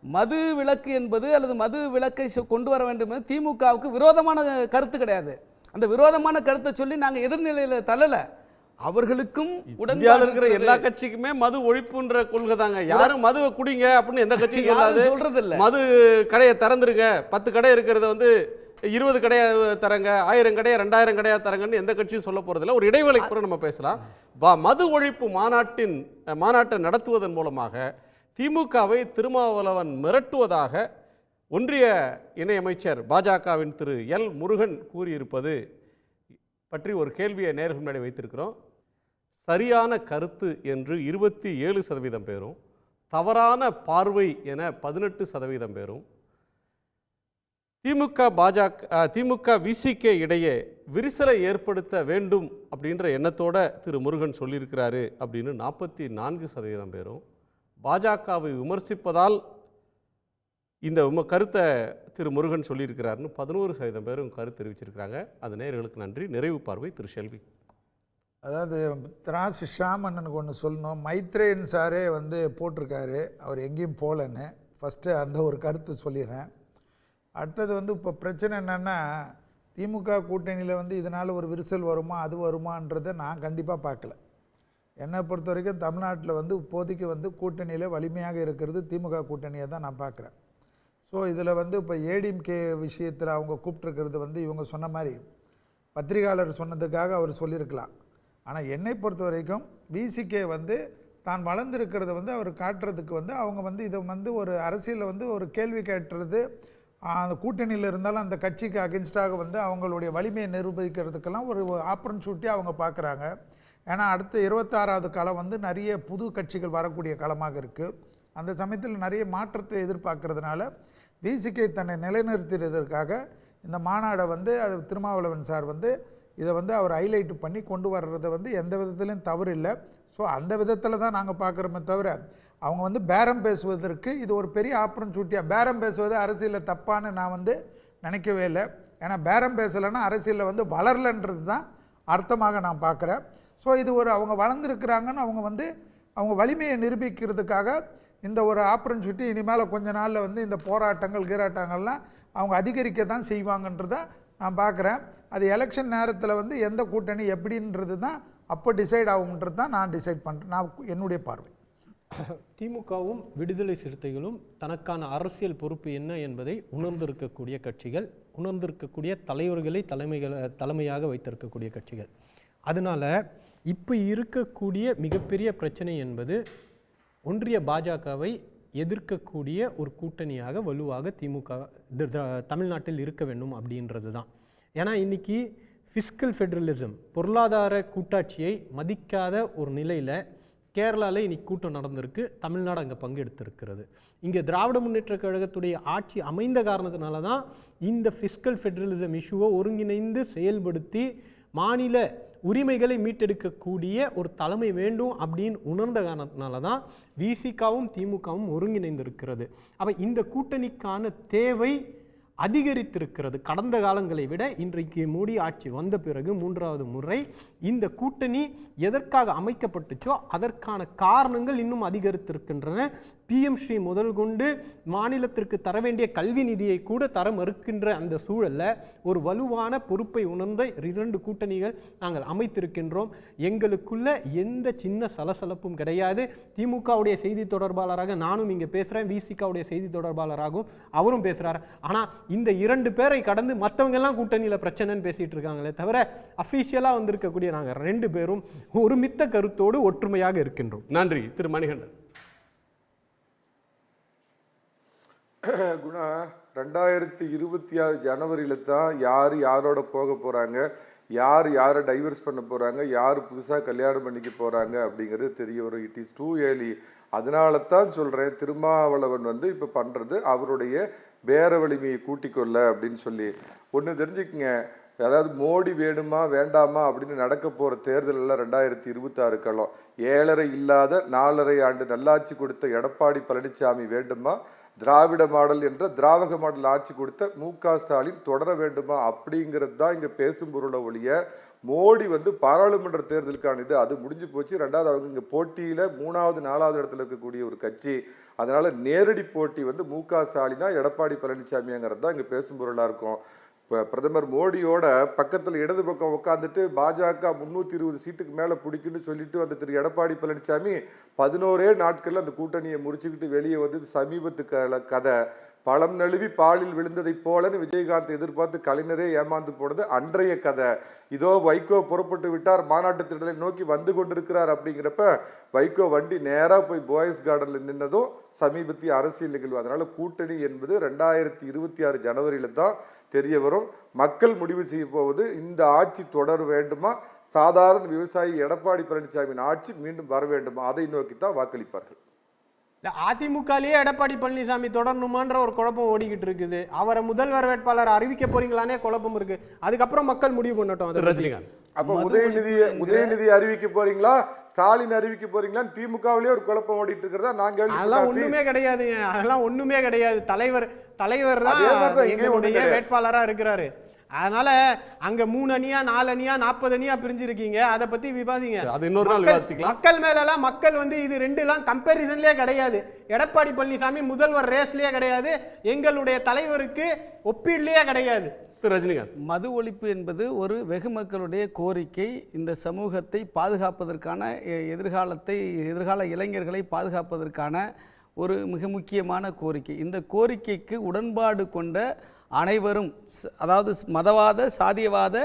மது விலக்கு என்பது அல்லது மது விலக்கை கொண்டு வர வேண்டும் என்பது திமுகவுக்கு விரோதமான கருத்து கிடையாது. அந்த விரோதமான கருத்தை சொல்லி நாங்கள் எதிர்நிலையில் தள்ளலை. அவர்களுக்கும் இந்தியாவில் இருக்கிற எல்லா கட்சிக்குமே மது ஒழிப்புன்ற கொள்கை தாங்க. யாரும் மதுவை குடிங்க அப்படின்னு எந்த கட்சியும் சொல்றது இல்லை. மது கடையை திறந்துருங்க, 10 கடை இருக்கிறத வந்து 20 கடையை தரங்க, 1000 கடையை 2000 கடையா தரங்கன்னு எந்த கட்சியும் சொல்ல போறதில்லை. ஒரு இடைவேளைக்கு கூட நம்ம பேசலாம். மது ஒழிப்பு மாநாட்டை நடத்துவதன் மூலமாக திமுகவை திருமாவளவன் மிரட்டுவதாக ஒன்றிய இணையமைச்சர் பாஜகவின் திரு எல் முருகன் கூறியிருப்பது பற்றி ஒரு கேள்வியை நேருக்கு முன்னாடி வைத்திருக்கிறோம். சரியான கருத்து என்று 27% பேரும், தவறான பார்வை என 18% பேரும், திமுக விசிகே இடையே விரிசலை ஏற்படுத்த வேண்டும் அப்படின்ற எண்ணத்தோட திரு முருகன் சொல்லியிருக்கிறாரு அப்படின்னு 44% பேரும், பாஜகவை விமர்சிப்பதால் இந்த கருத்தை திரு முருகன் சொல்லியிருக்கிறாருன்னு 11% பேரும் கருத்து தெரிவிச்சிருக்கிறாங்க. அந்த நேயர்களுக்கு நன்றி. நிறைவு பார்வை திரு செல்வி. அதாவது திராஸ் ஷாமண்ணனுக்கு ஒன்று சொல்லணும். மைத்ரேயன் சாரே வந்து போட்டிருக்காரு, அவர் எங்கேயும் போகலன்னு. ஃபஸ்ட்டு அந்த ஒரு கருத்து சொல்லிடுறேன். அடுத்தது வந்து இப்போ பிரச்சனை என்னென்னா, திமுக கூட்டணியில் வந்து இதனால் ஒரு விரிசல் வருமா அது வருமானன்றதை நான் கண்டிப்பாக பார்க்கல. என்னை பொறுத்த வரைக்கும் தமிழ்நாட்டில் வந்து இப்போதைக்கு வந்து கூட்டணியில் வலிமையாக இருக்கிறது திமுக கூட்டணியை தான் நான் பார்க்குறேன். ஸோ இதில் வந்து இப்போ ஏடிஎம்கே விஷயத்தில் அவங்க கூப்பிட்ருக்கிறது வந்து இவங்க சொன்ன மாதிரி பத்திரிகையாளர் சொன்னதுக்காக அவர் சொல்லியிருக்கலாம். ஆனால் என்னை பொறுத்த வரைக்கும் விசிகே வந்து தான் வளர்ந்துருக்கிறத வந்து அவர் காட்டுறதுக்கு வந்து அவங்க வந்து இதை வந்து ஒரு அரசியலில் வந்து ஒரு கேள்வி கேட்டுறது, அந்த கூட்டணியில் இருந்தாலும் அந்த கட்சிக்கு அகென்ஸ்டாக வந்து அவங்களுடைய வலிமையை நிரூபிக்கிறதுக்கெல்லாம் ஒரு ஆப்பர்ச்சுனிட்டியாக அவங்க பார்க்குறாங்க. ஏன்னா அடுத்த 26வது காலம் வந்து நிறைய புது கட்சிகள் வரக்கூடிய காலமாக இருக்குது. அந்த சமயத்தில் நிறைய மாற்றத்தை எதிர்பார்க்கறதுனால விசிகே தன்னை நிலைநிறுத்துறதற்காக இந்த மாநாடை வந்து அது திருமாவளவன் சார் வந்து இதை வந்து அவர் ஹைலைட் பண்ணி கொண்டு வர்றதை வந்து எந்த விதத்துலையும் தவறு இல்லை. ஸோ அந்த விதத்தில் தான் நாங்கள் பார்க்குறோமே தவிர அவங்க வந்து பேரம் பேசுவதற்கு இது ஒரு பெரிய ஆப்பர்ச்சுனிட்டியாக, பேரம் பேசுவது அரசியலில் தப்பான்னு நான் வந்து நினைக்கவே இல்லை. ஏன்னா பேரம் பேசலைன்னா அரசியலில் வந்து வளரலன்றது தான் அர்த்தமாக நான் பார்க்குறேன். ஸோ இது ஒரு அவங்க வளர்ந்துருக்கிறாங்கன்னு அவங்க வந்து அவங்க வலிமையை நிரூபிக்கிறதுக்காக இந்த ஒரு ஆப்பர்ச்சுனிட்டி இனிமேல் கொஞ்ச நாளில் வந்து இந்த கீராட்டங்கள்லாம் அவங்க அதிகரிக்க தான் செய்வாங்கன்றதை நான் பார்க்குறேன். அது எலெக்ஷன் நேரத்தில் வந்து எந்த கூட்டணி எப்படின்றது தான் அப்போ டிசைட் ஆகுன்றது தான் நான் டிசைட் பண்ணுறேன், நான் என்னுடைய பார்வை. திமுகவும் விடுதலை சிறுத்தைகளும் தனக்கான அரசியல் பொறுப்பு என்ன என்பதை உணர்ந்திருக்கக்கூடிய கட்சிகள், உணர்ந்திருக்கக்கூடிய தலைவர்களை தலைமையாக வைத்திருக்கக்கூடிய கட்சிகள். அதனால் இப்போ இருக்கக்கூடிய மிகப்பெரிய பிரச்சனை என்பது ஒன்றிய பாஜகவை எதிர்க்கக்கூடிய ஒரு கூட்டணியாக வலுவாக திமுக தமிழ்நாட்டில் இருக்க வேண்டும் அப்படின்றது தான். ஏன்னா இன்றைக்கி ஃபிஸ்கல் ஃபெடரலிசம், பொருளாதார கூட்டாட்சியை மதிக்காத ஒரு நிலையில் கேரளாவில் இன்றைக்கி கூட்டம் நடந்திருக்கு. தமிழ்நாடு அங்கே பங்கெடுத்திருக்கிறது. இங்கே திராவிட முன்னேற்ற கழகத்துடைய ஆட்சி அமைந்த காரணத்தினால தான் இந்த ஃபிஸ்கல் ஃபெடரலிசம் இஷ்யூவை ஒருங்கிணைந்து செயல்படுத்தி மாநில உரிமைகளை மீட்டெடுக்கக்கூடிய ஒரு தலைமை வேண்டும் அப்படின்னு உணர்ந்த காரணத்தினால தான் விசிகாவும் திமுகவும் ஒருங்கிணைந்திருக்கிறது. அப்போ இந்த கூட்டணிக்கான தேவை அதிகரித்திருக்கிறது. கடந்த காலங்களை விட இன்றைக்கு மோடி ஆட்சி வந்த பிறகு 3வது முறை இந்த கூட்டணி எதற்காக அமைக்கப்பட்டுச்சோ அதற்கான காரணங்கள் இன்னும் அதிகரித்திருக்கின்றன. பிஎம் ஸ்ரீ முதல் கொண்டு மாநிலத்திற்கு தர வேண்டிய கல்வி நிதியை கூட தர மறுக்கின்ற அந்த சூழலில் ஒரு வலுவான பொறுப்பை உணர்ந்த 2 கூட்டணிகள் நாங்கள் அமைத்திருக்கின்றோம். எங்களுக்குள்ள எந்த சின்ன சலசலப்பும் கிடையாது. திமுகவுடைய செய்தி தொடர்பாளராக நானும் இங்கே பேசுகிறேன், விசிகாவுடைய செய்தி தொடர்பாளராகவும் அவரும் பேசுகிறார். ஆனால் இந்த 2 பேரை கடந்து மற்றவங்கெல்லாம் கூட்டணியில் பிரச்சனைன்னு பேசிகிட்டு இருக்காங்களே தவிர அஃபீஷியலாக வந்திருக்கக்கூடிய நாங்கள் 2 பேரும் ஒருமித்த கருத்தோடு ஒற்றுமையாக இருக்கின்றோம். நன்றி திரு மணிகண்டன். குணா, 2026 ஜனவரியில் தான் யார் யாரோட போக போகிறாங்க, யார் யாரை டைவர்ஸ் பண்ண போகிறாங்க, யார் புதுசாக கல்யாணம் பண்ணிக்க போகிறாங்க அப்படிங்கிறது தெரிய வரும். It is too early. அதனால தான் சொல்கிறேன், திருமாவளவன் வந்து இப்போ பண்ணுறது அவருடைய பேர வலிமையை கூட்டிக்கொள்ள அப்படின்னு சொல்லி. ஒன்று தெரிஞ்சுக்கங்க, அதாவது மோடி வேணுமா வேண்டாமா அப்படின்னு நடக்க போகிற தேர்தலெல்லாம் 2026 காலம். 7.5 இல்லாத 4.5 ஆண்டு நல்லாட்சி கொடுத்த எடப்பாடி பழனிசாமி வேண்டுமா, திராவிட மாடல் என்ற திராவக மாடல் ஆட்சி கொடுத்த மு.க. ஸ்டாலின் தொடர வேண்டுமா அப்படிங்கிறது தான் இங்கே பேசும் பொருளை ஒழிய, மோடி வந்து பாராளுமன்ற தேர்தலுக்கான இது அது முடிஞ்சு போச்சு. 2வது அவங்க இங்கே போட்டியில் 3வது 4வது இடத்துல இருக்கக்கூடிய ஒரு கட்சி. அதனால் நேரடி போட்டி வந்து மு.க. ஸ்டாலினா எடப்பாடி பழனிசாமிங்கிறது தான் இங்கே பேசும் பொருளாக இருக்கும். இப்போ பிரதமர் மோடியோட பக்கத்தில் இடது பக்கம் உட்காந்துட்டு பாஜக 320 சீட்டுக்கு மேலே பிடிக்குன்னு சொல்லிட்டு வந்த திரு எடப்பாடி பழனிசாமி 11 நாட்களில் அந்த கூட்டணியை முடிச்சுக்கிட்டு வெளியே வந்து சமீபத்து கதை. பழம் நழுவி பாலில் விழுந்ததை போலன்னு விஜயகாந்த் எதிர்பார்த்து கலைஞரே ஏமாந்து போனது அன்றைய கதை. இதோ வைகோ புறப்பட்டு விட்டார், மாநாட்டு திடலை நோக்கி வந்து கொண்டிருக்கிறார். அப்படிங்கிறப்ப வைகோ வண்டி நேராக போய் பாய்ஸ் கார்டனில் நின்னதும் சமீபத்திய அரசியல் நிகழ்வு. அதனால கூட்டணி என்பது 2026 ஜனவரியில தான் தெரிய வரும். மக்கள் முடிவு செய்ய போவது இந்த ஆட்சி தொடர வேண்டுமா, சாதாரண விவசாயி எடப்பாடி பழனிசாமியின் ஆட்சி மீண்டும் வர வேண்டுமா, அதை நோக்கி தான் வாக்களிப்பார்கள். இல்லை, அதிமுகலேயே எடப்பாடி பழனிசாமி தொடரணுமான்ற ஒரு குழப்பம் ஓடிக்கிட்டு இருக்குது. அவரை முதல்வர் வேட்பாளர் அறிவிக்க போறீங்களானே குழப்பம் இருக்கு. அதுக்கப்புறம் மக்கள் முடிவு பண்ணட்டும். அது ரஜினிகாந்த் அப்ப உதயநிதி அறிவிக்க போறீங்களா, ஸ்டாலின் அறிவிக்க போறீங்களான்னு திமுகவிலேயே ஒரு குழப்பம் ஓடிட்டு இருக்கிறதா நாங்க. அதெல்லாம் ஒண்ணுமே கிடையாதுங்க, அதெல்லாம் ஒண்ணுமே கிடையாது. தலைவர் தான் எங்களுடைய வேட்பாளரா இருக்கிறாரு. அதனால அங்க 3 அணியா 4 அணியா 40 அணியா பிரிஞ்சிருக்கீங்க. அதை பத்தி விவாதிங்க. அது இன்னொரு நாள் விவாதிக்கலாம். மக்கள் மேலாம் மக்கள் வந்து இது ரெண்டுலாம் கம்பேரிசன்லயே கிடையாது. எடப்பாடி பழனிசாமி முதல்வர் ரேஸ்லயே கிடையாது, எங்களுடைய தலைவருக்கு ஒப்பீடுலயே கிடையாது. ரஜினிகாந்த், மது ஒழிப்பு என்பது ஒரு வெகு மக்களுடைய கோரிக்கை. இந்த சமூகத்தை பாதுகாப்பதற்கான, எதிர்கால இளைஞர்களை பாதுகாப்பதற்கான ஒரு மிக முக்கியமான கோரிக்கை. இந்த கோரிக்கைக்கு உடன்பாடு கொண்ட அனைவரும், அதாவது மதவாத சாதியவாத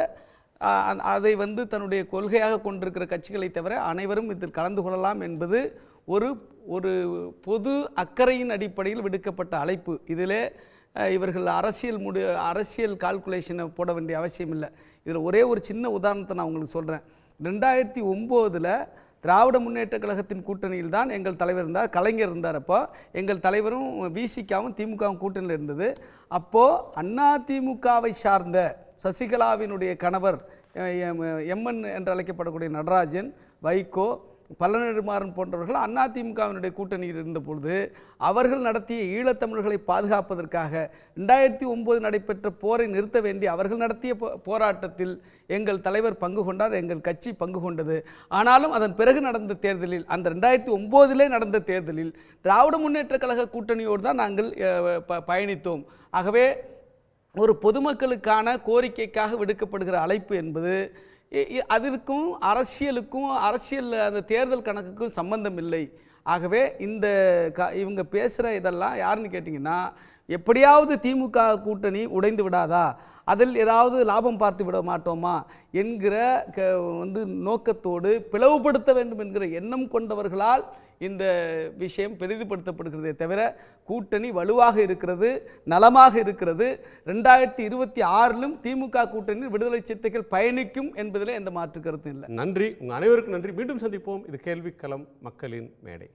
அதை வந்து தன்னுடைய கொள்கையாக கொண்டிருக்கிற கட்சிகளை தவிர அனைவரும் இதில் கலந்து கொள்ளலாம் என்பது ஒரு பொது அக்கறையின் அடிப்படையில் விடுக்கப்பட்ட அழைப்பு. இதில் இவர்கள் அரசியல் கால்குலேஷனை போட வேண்டிய அவசியம் இல்லை. இதில் ஒரே ஒரு சின்ன உதாரணத்தை நான் உங்களுக்கு சொல்கிறேன். 2009 திராவிட முன்னேற்ற கழகத்தின் கூட்டணியில் தான் எங்கள் தலைவர் இருந்தார், கலைஞர் இருந்தார். அப்போ எங்கள் தலைவரும் விசிகாவும் திமுகவும் கூட்டணியில் இருந்தது. அப்போது அதிமுகவை சார்ந்த சசிகலாவினுடைய கணவர் எம்என் என்று அழைக்கப்படக்கூடிய நடராஜன், வைகோ, பழநெடுமாறன் போன்றவர்கள் அதிமுகவினுடைய கூட்டணியில் இருந்தபொழுது அவர்கள் நடத்திய ஈழத்தமிழர்களை பாதுகாப்பதற்காக 2009 நடைபெற்ற போரை நிறுத்த வேண்டி அவர்கள் நடத்திய போராட்டத்தில் எங்கள் தலைவர் பங்கு கொண்டார், எங்கள் கட்சி பங்கு கொண்டது. ஆனாலும் அதன் பிறகு நடந்த தேர்தலில், அந்த 2009 நடந்த தேர்தலில் திராவிட முன்னேற்ற கழக கூட்டணியோடு தான் நாங்கள் பயணித்தோம். ஆகவே ஒரு பொதுமக்களுக்கான கோரிக்கைக்காக விடுக்கப்படுகிற அழைப்பு என்பது அதற்கும் அரசியல் அந்த தேர்தல் கணக்குக்கும் சம்பந்தம் இல்லை. ஆகவே இவங்க பேசுகிற இதெல்லாம் யாருன்னு கேட்டிங்கன்னா, எப்படியாவது திமுக கூட்டணி உடைந்து விடாதா, அதில் ஏதாவது லாபம் பார்த்து விட மாட்டோமா என்கிற நோக்கத்தோடு பிளவுபடுத்த வேண்டும் என்கிற எண்ணம் கொண்டவர்களால் இந்த விஷயம் பெரிதுபடுத்தப்படுகிறதே தவிர கூட்டணி வலுவாக இருக்கிறது, நலமாக இருக்கிறது. 2026 திமுக கூட்டணியில் விடுதலை சிறுத்தைகள் பயணிக்கும் என்பதில் எந்த மாற்று கருத்தும் இல்லை. நன்றி, உங்கள் அனைவருக்கும் நன்றி. மீண்டும் சந்திப்போம். இது கேள்விக்களம், மக்களின் மேடை.